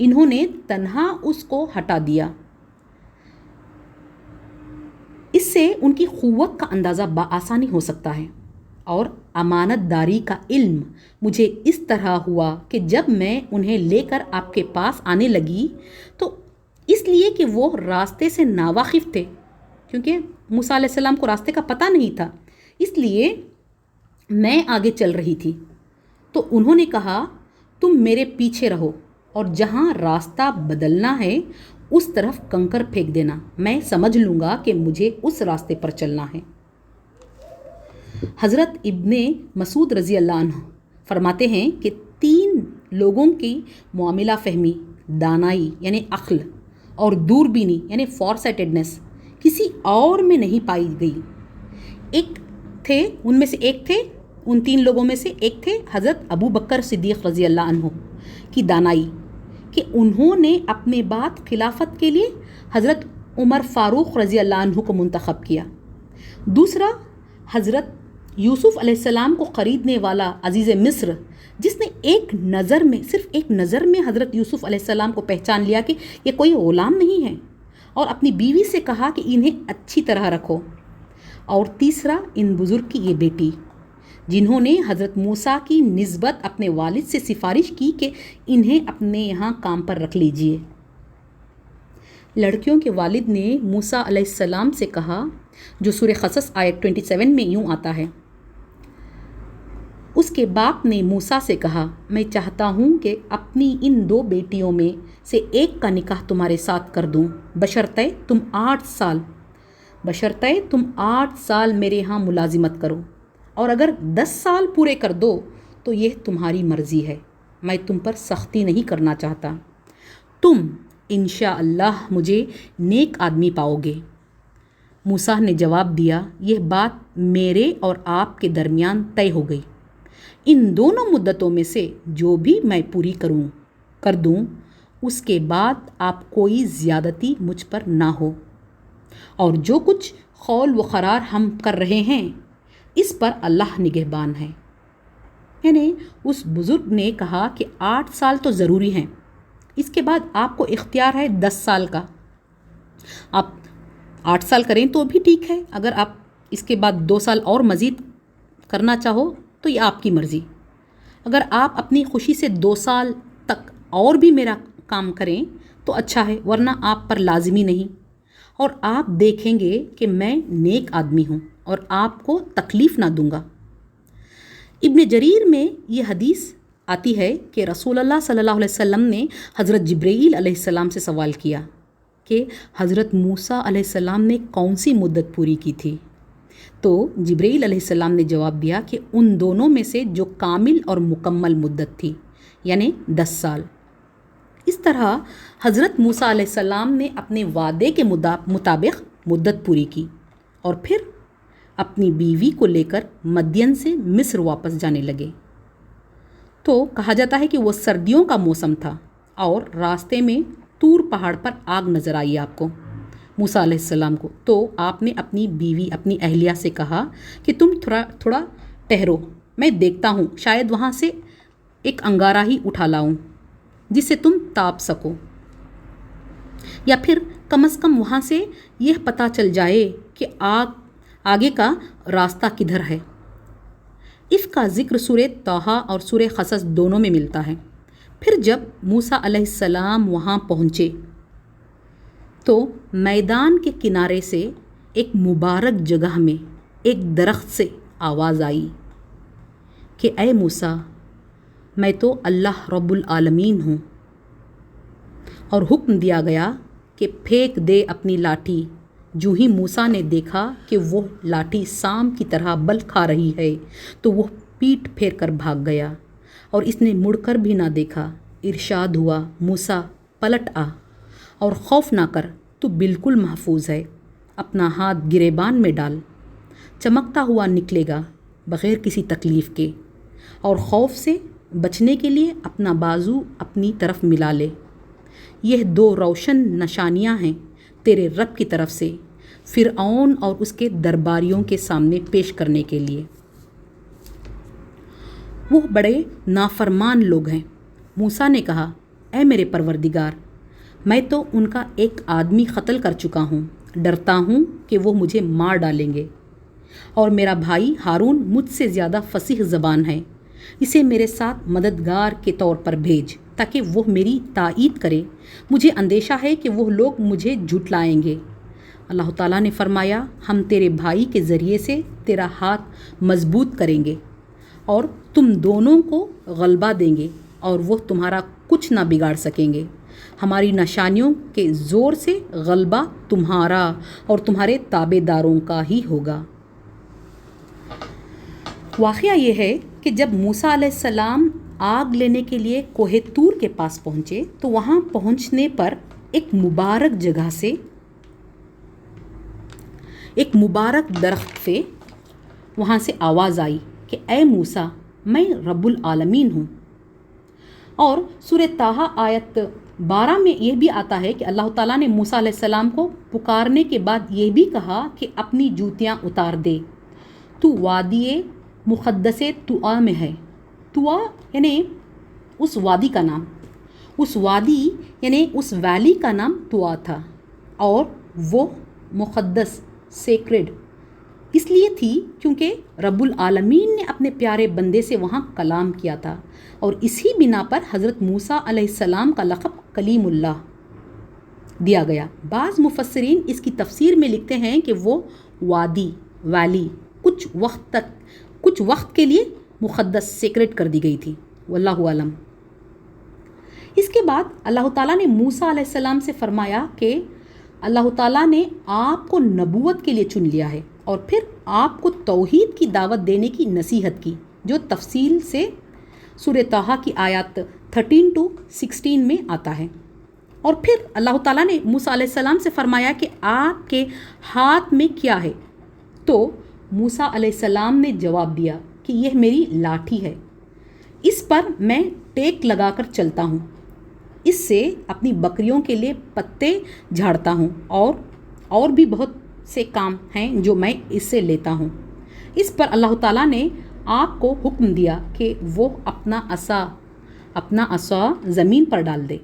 انہوں نے تنہا اس کو ہٹا دیا۔ اس سے ان کی قوت کا اندازہ بآسانی ہو سکتا ہے، اور امانت داری کا علم مجھے اس طرح ہوا کہ جب میں انہیں لے کر آپ کے پاس آنے لگی تو اس لیے کہ وہ راستے سے ناواقف تھے، کیونکہ موسیٰ علیہ السلام کو راستے کا پتہ نہیں تھا، اس لیے میں آگے چل رہی تھی، تو انہوں نے کہا تم میرے پیچھے رہو اور جہاں راستہ بدلنا ہے اس طرف کنکر پھینک دینا، میں سمجھ لوں گا کہ مجھے اس راستے پر چلنا ہے۔ حضرت ابن مسعود رضی اللہ عنہ فرماتے ہیں کہ 3 لوگوں کی معاملہ فہمی، دانائی یعنی عقل، اور دوربینی یعنی فار سائٹڈنس کسی اور میں نہیں پائی گئی۔ ان 3 لوگوں میں سے ایک تھے حضرت ابو بکر صدیق رضی اللہ عنہ کی دانائی کہ انہوں نے اپنے بعد خلافت کے لیے حضرت عمر فاروق رضی اللہ عنہ کو منتخب کیا۔ دوسرا حضرت یوسف علیہ السلام کو خریدنے والا عزیز مصر، جس نے صرف ایک نظر میں حضرت یوسف علیہ السلام کو پہچان لیا کہ یہ کوئی غلام نہیں ہے، اور اپنی بیوی سے کہا کہ انہیں اچھی طرح رکھو۔ اور تیسرا ان بزرگ کی یہ بیٹی جنہوں نے حضرت موسیٰ کی نسبت اپنے والد سے سفارش کی کہ انہیں اپنے یہاں کام پر رکھ لیجئے۔ لڑکیوں کے والد نے موسیٰ علیہ السلام سے کہا، جو سورہ قصص آیت 27 میں یوں آتا ہے، اس کے باپ نے موسیٰ سے کہا میں چاہتا ہوں کہ اپنی ان 2 بیٹیوں میں سے ایک کا نکاح تمہارے ساتھ کر دوں، بشرطے تم 8 سال میرے ہاں ملازمت کرو، اور اگر 10 سال پورے کر دو تو یہ تمہاری مرضی ہے، میں تم پر سختی نہیں کرنا چاہتا، تم انشاءاللہ مجھے نیک آدمی پاؤ گے۔ موسیٰ نے جواب دیا، یہ بات میرے اور آپ کے درمیان طے ہو گئی، ان دونوں مدتوں میں سے جو بھی میں پوری کر دوں اس کے بعد آپ کوئی زیادتی مجھ پر نہ ہو، اور جو کچھ قول و قرار ہم کر رہے ہیں اس پر اللہ نگہبان ہے۔ یعنی اس بزرگ نے کہا کہ 8 سال تو ضروری ہیں، اس کے بعد آپ کو اختیار ہے 10 سال کا، آپ 8 سال کریں تو بھی ٹھیک ہے، اگر آپ اس کے بعد 2 سال اور مزید کرنا چاہو تو یہ آپ کی مرضی، اگر آپ اپنی خوشی سے 2 سال تک اور بھی میرا کام کریں تو اچھا ہے، ورنہ آپ پر لازمی نہیں، اور آپ دیکھیں گے کہ میں نیک آدمی ہوں اور آپ کو تکلیف نہ دوں گا۔ ابن جریر میں یہ حدیث آتی ہے کہ رسول اللہ صلی اللہ علیہ وسلم نے حضرت جبرائیل علیہ السلام سے سوال کیا کہ حضرت موسیٰ علیہ السلام نے کون سی مدت پوری کی تھی، تو جبرائیل علیہ السلام نے جواب دیا کہ ان دونوں میں سے جو کامل اور مکمل مدت تھی، یعنی 10 سال۔ اس طرح حضرت موسیٰ علیہ السلام نے اپنے وعدے کے مطابق مدت پوری کی اور پھر اپنی بیوی کو لے کر مدین سے مصر واپس جانے لگے۔ تو کہا جاتا ہے کہ وہ سردیوں کا موسم تھا اور راستے میں طور پہاڑ پر آگ نظر آئی آپ کو، موسیٰ علیہ السلام کو، تو آپ نے اپنی بیوی اپنی اہلیہ سے کہا کہ تم تھوڑا ٹھہرو، میں دیکھتا ہوں، شاید وہاں سے ایک انگارہ ہی اٹھا لاؤں جس سے تم تاپ سکو، یا پھر کم از کم وہاں سے یہ پتہ چل جائے کہ آگے کا راستہ کدھر ہے۔ اس کا ذکر سورہ طٰہٰ اور سورہ قصص دونوں میں ملتا ہے۔ پھر جب موسیٰ علیہ السلام وہاں پہنچے تو میدان کے کنارے سے ایک مبارک جگہ میں ایک درخت سے آواز آئی کہ اے موسیٰ، میں تو اللہ رب العالمین ہوں، اور حکم دیا گیا کہ پھینک دے اپنی لاٹھی۔ جو ہی موسیٰ نے دیکھا کہ وہ لاٹھی سام کی طرح بل کھا رہی ہے تو وہ پیٹ پھیر کر بھاگ گیا، اور اس نے مڑ کر بھی نہ دیکھا۔ ارشاد ہوا، موسیٰ پلٹ آ اور خوف نہ کر، تو بالکل محفوظ ہے، اپنا ہاتھ گریبان میں ڈال، چمکتا ہوا نکلے گا بغیر کسی تکلیف کے، اور خوف سے بچنے کے لیے اپنا بازو اپنی طرف ملا لے۔ یہ 2 روشن نشانیاں ہیں تیرے رب کی طرف سے فرعون اور اس کے درباریوں کے سامنے پیش کرنے کے لیے۔ وہ بڑے نافرمان لوگ ہیں۔ موسیٰ نے کہا، اے میرے پروردگار، میں تو ان کا ایک آدمی قتل کر چکا ہوں، ڈرتا ہوں کہ وہ مجھے مار ڈالیں گے، اور میرا بھائی ہارون مجھ سے زیادہ فصیح زبان ہے، اسے میرے ساتھ مددگار کے طور پر بھیج تاکہ وہ میری تائید کرے، مجھے اندیشہ ہے کہ وہ لوگ مجھے جھٹلائیں گے۔ اللہ تعالیٰ نے فرمایا، ہم تیرے بھائی کے ذریعے سے تیرا ہاتھ مضبوط کریں گے اور تم دونوں کو غلبہ دیں گے اور وہ تمہارا کچھ نہ بگاڑ سکیں گے۔ ہماری نشانیوں کے زور سے غلبہ تمہارا اور تمہارے تابع داروں کا ہی ہوگا۔ واقعہ یہ ہے کہ جب موسیٰ علیہ السلام آگ لینے کے لیے کوہ طور کے پاس پہنچے تو وہاں پہنچنے پر ایک مبارک جگہ سے، ایک مبارک درخت سے وہاں سے آواز آئی کہ اے موسیٰ، میں رب العالمین ہوں۔ اور سورہ طٰہٰ آیت 12 میں یہ بھی آتا ہے کہ اللہ تعالیٰ نے موسیٰ علیہ السلام کو پکارنے کے بعد یہ بھی کہا کہ اپنی جوتیاں اتار دے، تو وادی مقدس طوٰ میں ہے۔ طوٰ یعنی اس وادی کا نام، اس وادی یعنی اس ویلی کا نام طوٰ تھا، اور وہ مقدس، سیکرڈ اس لیے تھی کیونکہ رب العالمین نے اپنے پیارے بندے سے وہاں کلام کیا تھا، اور اسی بنا پر حضرت موسیٰ علیہ السلام کا لقب کلیم اللہ دیا گیا۔ بعض مفسرین اس کی تفسیر میں لکھتے ہیں کہ وہ وادی، ویلی کچھ وقت کے لیے مقدس، سیکرڈ کر دی گئی تھی، واللہ عالم۔ اس کے بعد اللہ تعالیٰ نے موسیٰ علیہ السلام سے فرمایا کہ اللہ تعالیٰ نے آپ کو نبوت کے لیے چن لیا ہے، اور پھر آپ کو توحید کی دعوت دینے کی نصیحت کی، جو تفصیل سے سورہ طٰہٰ کی آیات 13 سے 16 میں آتا ہے۔ اور پھر اللہ تعالیٰ نے موسیٰ علیہ السلام سے فرمایا کہ آپ کے ہاتھ میں کیا ہے؟ تو موسیٰ علیہ السلام نے جواب دیا کہ یہ میری لاٹھی ہے، اس پر میں ٹیک لگا کر چلتا ہوں، اس سے اپنی بکریوں کے لیے پتے جھاڑتا ہوں، اور بھی بہت سے کام ہیں جو میں اس سے لیتا ہوں۔ اس پر اللہ تعالیٰ نے آپ کو حکم دیا کہ وہ اپنا عصا زمین پر ڈال دے،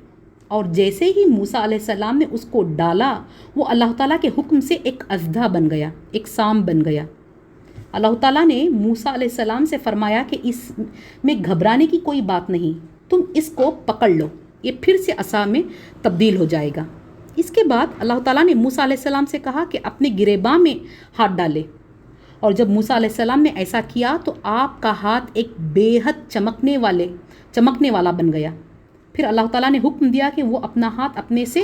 اور جیسے ہی موسیٰ علیہ السلام نے اس کو ڈالا، وہ اللہ تعالیٰ کے حکم سے ایک اژدھا بن گیا، ایک سام بن گیا۔ اللہ تعالیٰ نے موسیٰ علیہ السلام سے فرمایا کہ اس میں گھبرانے کی کوئی بات نہیں، تم اس کو پکڑ لو، یہ پھر سے عصا میں تبدیل ہو جائے گا۔ اس کے بعد اللہ تعالیٰ نے موسیٰ علیہ السلام سے کہا کہ اپنے گریباں میں ہاتھ ڈالے، اور جب موسیٰ علیہ السلام نے ایسا کیا تو آپ کا ہاتھ ایک بے حد چمکنے والا بن گیا۔ پھر اللہ تعالیٰ نے حکم دیا کہ وہ اپنا ہاتھ اپنے سے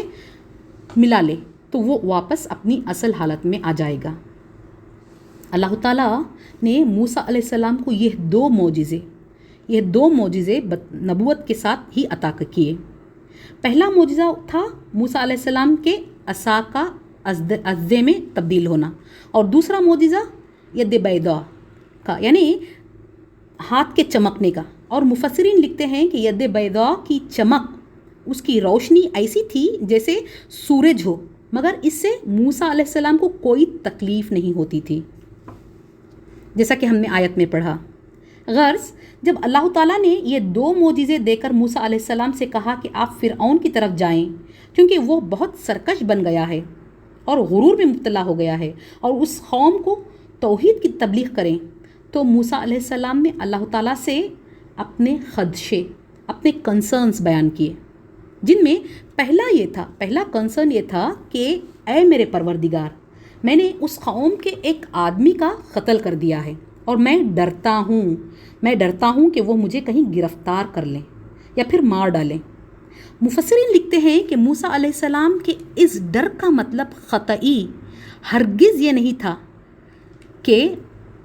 ملا لے تو وہ واپس اپنی اصل حالت میں آ جائے گا۔ اللہ تعالیٰ نے موسیٰ علیہ السلام کو یہ دو معجزے نبوت کے ساتھ ہی عطا کیے۔ پہلا معجزہ تھا موسیٰ علیہ السلام کے عصا کا اژدھے میں تبدیل ہونا، اور دوسرا معجزہ ید بیضاء کا یعنی ہاتھ کے چمکنے کا۔ اور مفسرین لکھتے ہیں کہ ید بیضاء کی چمک، اس کی روشنی ایسی تھی جیسے سورج ہو، مگر اس سے موسیٰ علیہ السلام کو کوئی تکلیف نہیں ہوتی تھی، جیسا کہ ہم نے آیت میں پڑھا۔ غرض جب اللہ تعالیٰ نے یہ دو معجزے دے کر موسیٰ علیہ السلام سے کہا کہ آپ فرعون کی طرف جائیں، کیونکہ وہ بہت سرکش بن گیا ہے اور غرور میں مبتلا ہو گیا ہے، اور اس قوم کو توحید کی تبلیغ کریں، تو موسیٰ علیہ السلام نے اللہ تعالیٰ سے اپنے خدشے، اپنے کنسرنز بیان کیے، جن میں پہلا کنسرن یہ تھا کہ اے میرے پروردگار، میں نے اس قوم کے ایک آدمی کا قتل کر دیا ہے، اور میں ڈرتا ہوں کہ وہ مجھے کہیں گرفتار کر لیں یا پھر مار ڈالیں۔ مفسرین لکھتے ہیں کہ موسیٰ علیہ السلام کے اس ڈر کا مطلب قطعی ہرگز یہ نہیں تھا کہ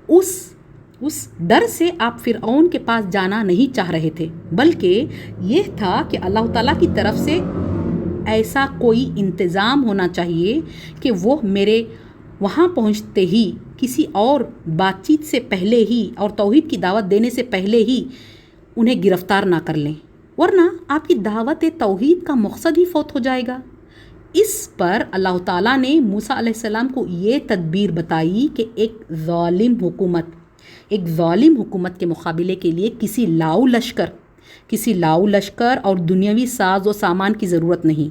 اس ڈر سے آپ فرعون کے پاس جانا نہیں چاہ رہے تھے، بلکہ یہ تھا کہ اللہ تعالیٰ کی طرف سے ایسا کوئی انتظام ہونا چاہیے کہ وہ میرے وہاں پہنچتے ہی، کسی اور بات چیت سے پہلے ہی اور توحید کی دعوت دینے سے پہلے ہی انہیں گرفتار نہ کر لیں، ورنہ آپ کی دعوت توحید کا مقصد ہی فوت ہو جائے گا۔ اس پر اللہ تعالیٰ نے موسیٰ علیہ السلام کو یہ تدبیر بتائی کہ ایک ظالم حکومت کے مقابلے کے لیے کسی لاؤ لشکر کسی لاؤ لشکر اور دنیاوی ساز و سامان کی ضرورت نہیں،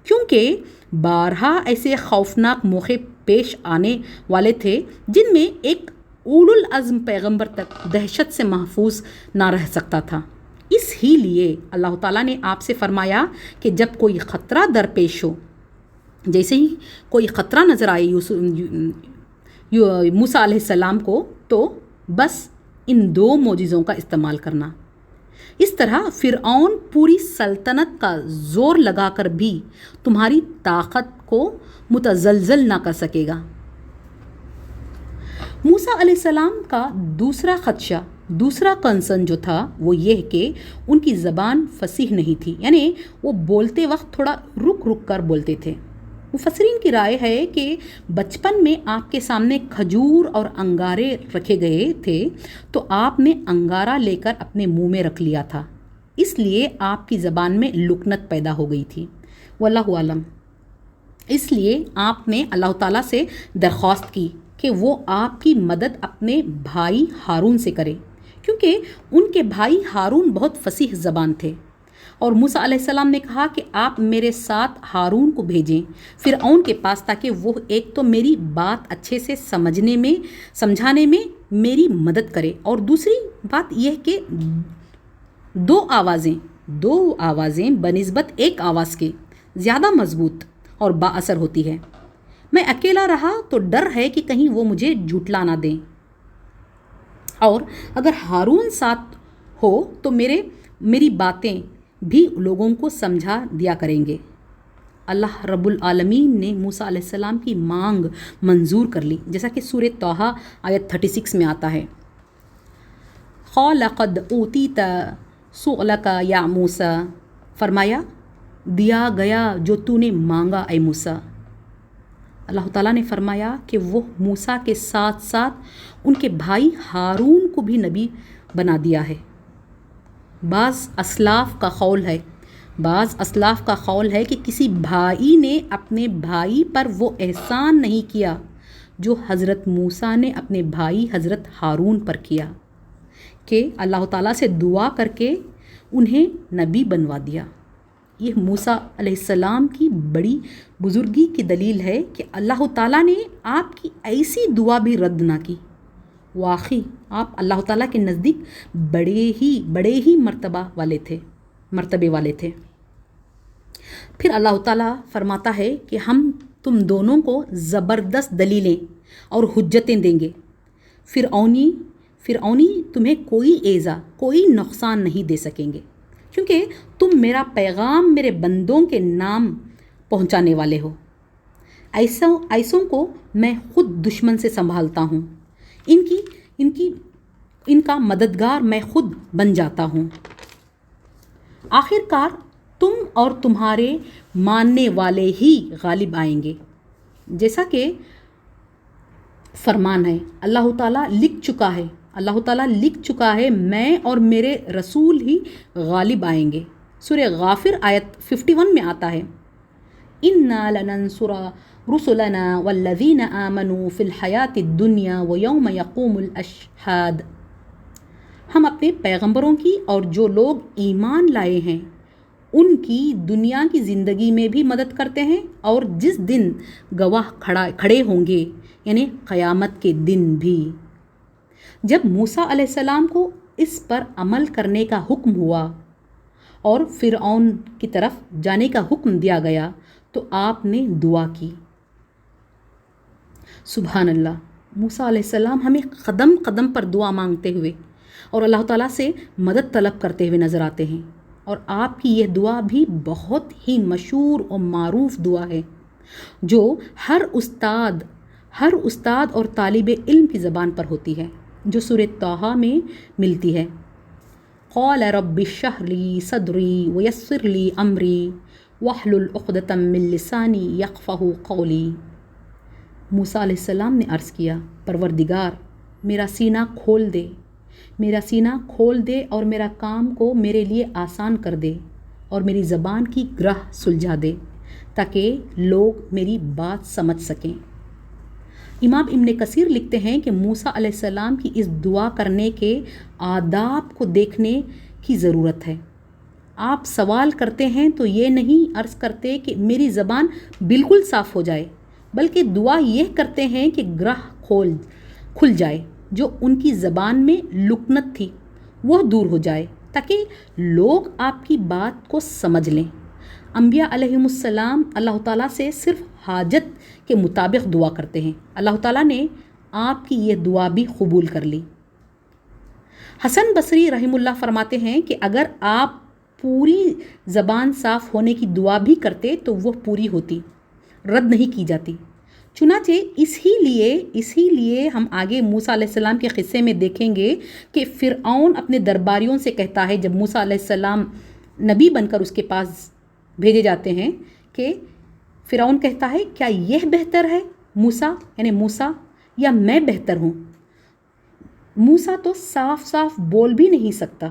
کیونکہ بارہا ایسے خوفناک موقع پیش آنے والے تھے جن میں ایک اولو العزم پیغمبر تک دہشت سے محفوظ نہ رہ سکتا تھا۔ اس ہی لیے اللہ تعالیٰ نے آپ سے فرمایا کہ جب کوئی خطرہ درپیش ہو، جیسے ہی کوئی خطرہ نظر آئے موسیٰ علیہ السلام کو، تو بس ان 2 معجزوں کا استعمال کرنا۔ اس طرح فرعون پوری سلطنت کا زور لگا کر بھی تمہاری طاقت کو متزلزل نہ کر سکے گا۔ موسیٰ علیہ السلام کا دوسرا خدشہ، دوسرا کنسرن جو تھا وہ یہ کہ ان کی زبان فصیح نہیں تھی، یعنی وہ بولتے وقت تھوڑا رک رک کر بولتے تھے۔ مفسرین کی رائے ہے کہ بچپن میں آپ کے سامنے کھجور اور انگارے رکھے گئے تھے تو آپ نے انگارہ لے کر اپنے منہ میں رکھ لیا تھا، اس لیے آپ کی زبان میں لکنت پیدا ہو گئی تھی، واللہ عالم۔ اس لیے آپ نے اللہ تعالیٰ سے درخواست کی کہ وہ آپ کی مدد اپنے بھائی ہارون سے کرے، کیونکہ ان کے بھائی ہارون بہت فصیح زبان تھے۔ اور موسیٰ علیہ السلام نے کہا کہ آپ میرے ساتھ ہارون کو بھیجیں فرعون کے پاس، تاکہ وہ ایک تو میری بات اچھے سے سمجھانے میں میری مدد کرے، اور دوسری بات یہ کہ 2 آوازیں بنسبت ایک آواز کے زیادہ مضبوط اور بااثر ہوتی ہے۔ میں اکیلا رہا تو ڈر ہے کہ کہیں وہ مجھے جھٹلا نہ دیں، اور اگر ہارون ساتھ ہو تو میری باتیں بھی لوگوں کو سمجھا دیا کریں گے۔ اللہ رب العالمین نے موسیٰ علیہ السلام کی مانگ منظور کر لی، جیسا کہ سورہ طٰہٰ آیت 36 میں آتا ہے، قال قد اوتیت سؤلک یا موسیٰ، فرمایا دیا گیا جو تو نے مانگا اے موسیٰ۔ اللہ تعالیٰ نے فرمایا کہ وہ موسیٰ کے ساتھ ساتھ ان کے بھائی ہارون کو بھی نبی بنا دیا ہے۔ بعض اسلاف کا قول ہے کہ کسی بھائی نے اپنے بھائی پر وہ احسان نہیں کیا جو حضرت موسیٰ نے اپنے بھائی حضرت ہارون پر کیا، کہ اللہ تعالیٰ سے دعا کر کے انہیں نبی بنوا دیا۔ یہ موسیٰ علیہ السلام کی بڑی بزرگی کی دلیل ہے کہ اللہ تعالیٰ نے آپ کی ایسی دعا بھی رد نہ کی۔ واقعی آپ اللہ تعالیٰ کے نزدیک بڑے ہی مرتبے والے تھے۔ پھر اللہ تعالیٰ فرماتا ہے کہ ہم تم دونوں کو زبردست دلیلیں اور حجتیں دیں گے۔ فرعونی تمہیں کوئی ایذا، کوئی نقصان نہیں دے سکیں گے، کیونکہ تم میرا پیغام میرے بندوں کے نام پہنچانے والے ہو۔ ایسوں کو میں خود دشمن سے سنبھالتا ہوں، ان کا مددگار میں خود بن جاتا ہوں۔ آخر کار تم اور تمہارے ماننے والے ہی غالب آئیں گے، جیسا کہ فرمان ہے اللہ تعالیٰ لکھ چکا ہے میں اور میرے رسول ہی غالب آئیں گے۔ سورہ غافر آیت 51 میں آتا ہے، اِنَّا لَنَنْصُرَ رُسُلَنَا وَالَّذِينَ آمَنُوا فِي الْحَيَاةِ الدُّنْيَا وَيَوْمَ يَقُومُ الْأَشْهَادُ، ہم اپنے پیغمبروں کی اور جو لوگ ایمان لائے ہیں ان کی دنیا کی زندگی میں بھی مدد کرتے ہیں، اور جس دن گواہ کھڑے ہوں گے یعنی قیامت کے دن بھی۔ جب موسیٰ علیہ السلام کو اس پر عمل کرنے کا حکم ہوا اور فرعون کی طرف جانے کا حکم دیا گیا تو آپ نے دعا کی۔ سبحان اللہ، موسیٰ علیہ السلام ہمیں قدم قدم پر دعا مانگتے ہوئے اور اللہ تعالیٰ سے مدد طلب کرتے ہوئے نظر آتے ہیں، اور آپ کی یہ دعا بھی بہت ہی مشہور اور معروف دعا ہے جو ہر استاد اور طالب علم کی زبان پر ہوتی ہے، جو سورہ طٰہٰ میں ملتی ہے، قال رب اشرح لی صدری ویسر لی امری واحلل عقدۃ من لسانی یفقہوا قولی۔ موسیٰ علیہ السلام نے عرض کیا، پروردگار میرا سینہ کھول دے اور میرا کام کو میرے لیے آسان کر دے، اور میری زبان کی گرہ سلجھا دے تاکہ لوگ میری بات سمجھ سکیں۔ امام ابن کثیر لکھتے ہیں کہ موسیٰ علیہ السلام کی اس دعا کرنے کے آداب کو دیکھنے کی ضرورت ہے۔ آپ سوال کرتے ہیں تو یہ نہیں عرض کرتے کہ میری زبان بالکل صاف ہو جائے، بلکہ دعا یہ کرتے ہیں کہ گرہ کھل جائے، جو ان کی زبان میں لکنت تھی وہ دور ہو جائے، تاکہ لوگ آپ کی بات کو سمجھ لیں۔ انبیاء علیہم السلام اللہ تعالیٰ سے صرف حاجت کے مطابق دعا کرتے ہیں، اللہ تعالیٰ نے آپ کی یہ دعا بھی قبول کر لی۔ حسن بصری رحمہ اللہ فرماتے ہیں کہ اگر آپ پوری زبان صاف ہونے کی دعا بھی کرتے تو وہ پوری ہوتی، رد نہیں کی جاتی۔ چنانچہ اسی لیے ہم آگے موسیٰ علیہ السلام کے قصے میں دیکھیں گے کہ فرعون اپنے درباریوں سے کہتا ہے، جب موسیٰ علیہ السلام نبی بن کر اس کے پاس بھیجے جاتے ہیں، کہ فرعون کہتا ہے کیا یہ بہتر ہے موسیٰ یعنی موسیٰ یا میں بہتر ہوں؟ موسیٰ تو صاف صاف بول بھی نہیں سکتا۔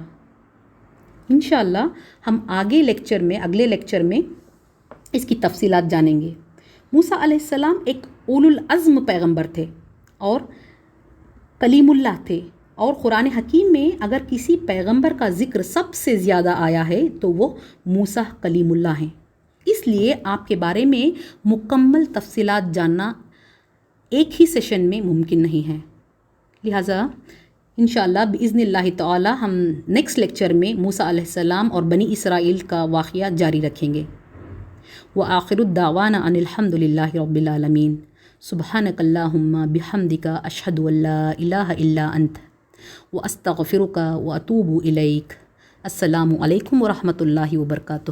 انشاءاللہ ہم اگلے لیکچر میں اس کی تفصیلات جانیں گے۔ موسیٰ علیہ السلام ایک اولو العزم پیغمبر تھے اور کلیم اللہ تھے، اور قرآن حکیم میں اگر کسی پیغمبر کا ذکر سب سے زیادہ آیا ہے تو وہ موسیٰ کلیم اللہ ہیں۔ اس لیے آپ کے بارے میں مکمل تفصیلات جاننا ایک ہی سیشن میں ممکن نہیں ہے، لہٰذا انشاءاللہ بإذن اللہ تعالی ہم نیکسٹ لیکچر میں موسیٰ علیہ السلام اور بنی اسرائیل کا واقعہ جاری رکھیں گے۔ وآخر الدعوانا ان الحمد للہ رب العالمین۔ سبحانک اللہم بحمدک اشہد ان لا الہ الا انت واستغفرک واتوب الیک۔ السلام علیکم ورحمۃ اللہ وبرکاتہ۔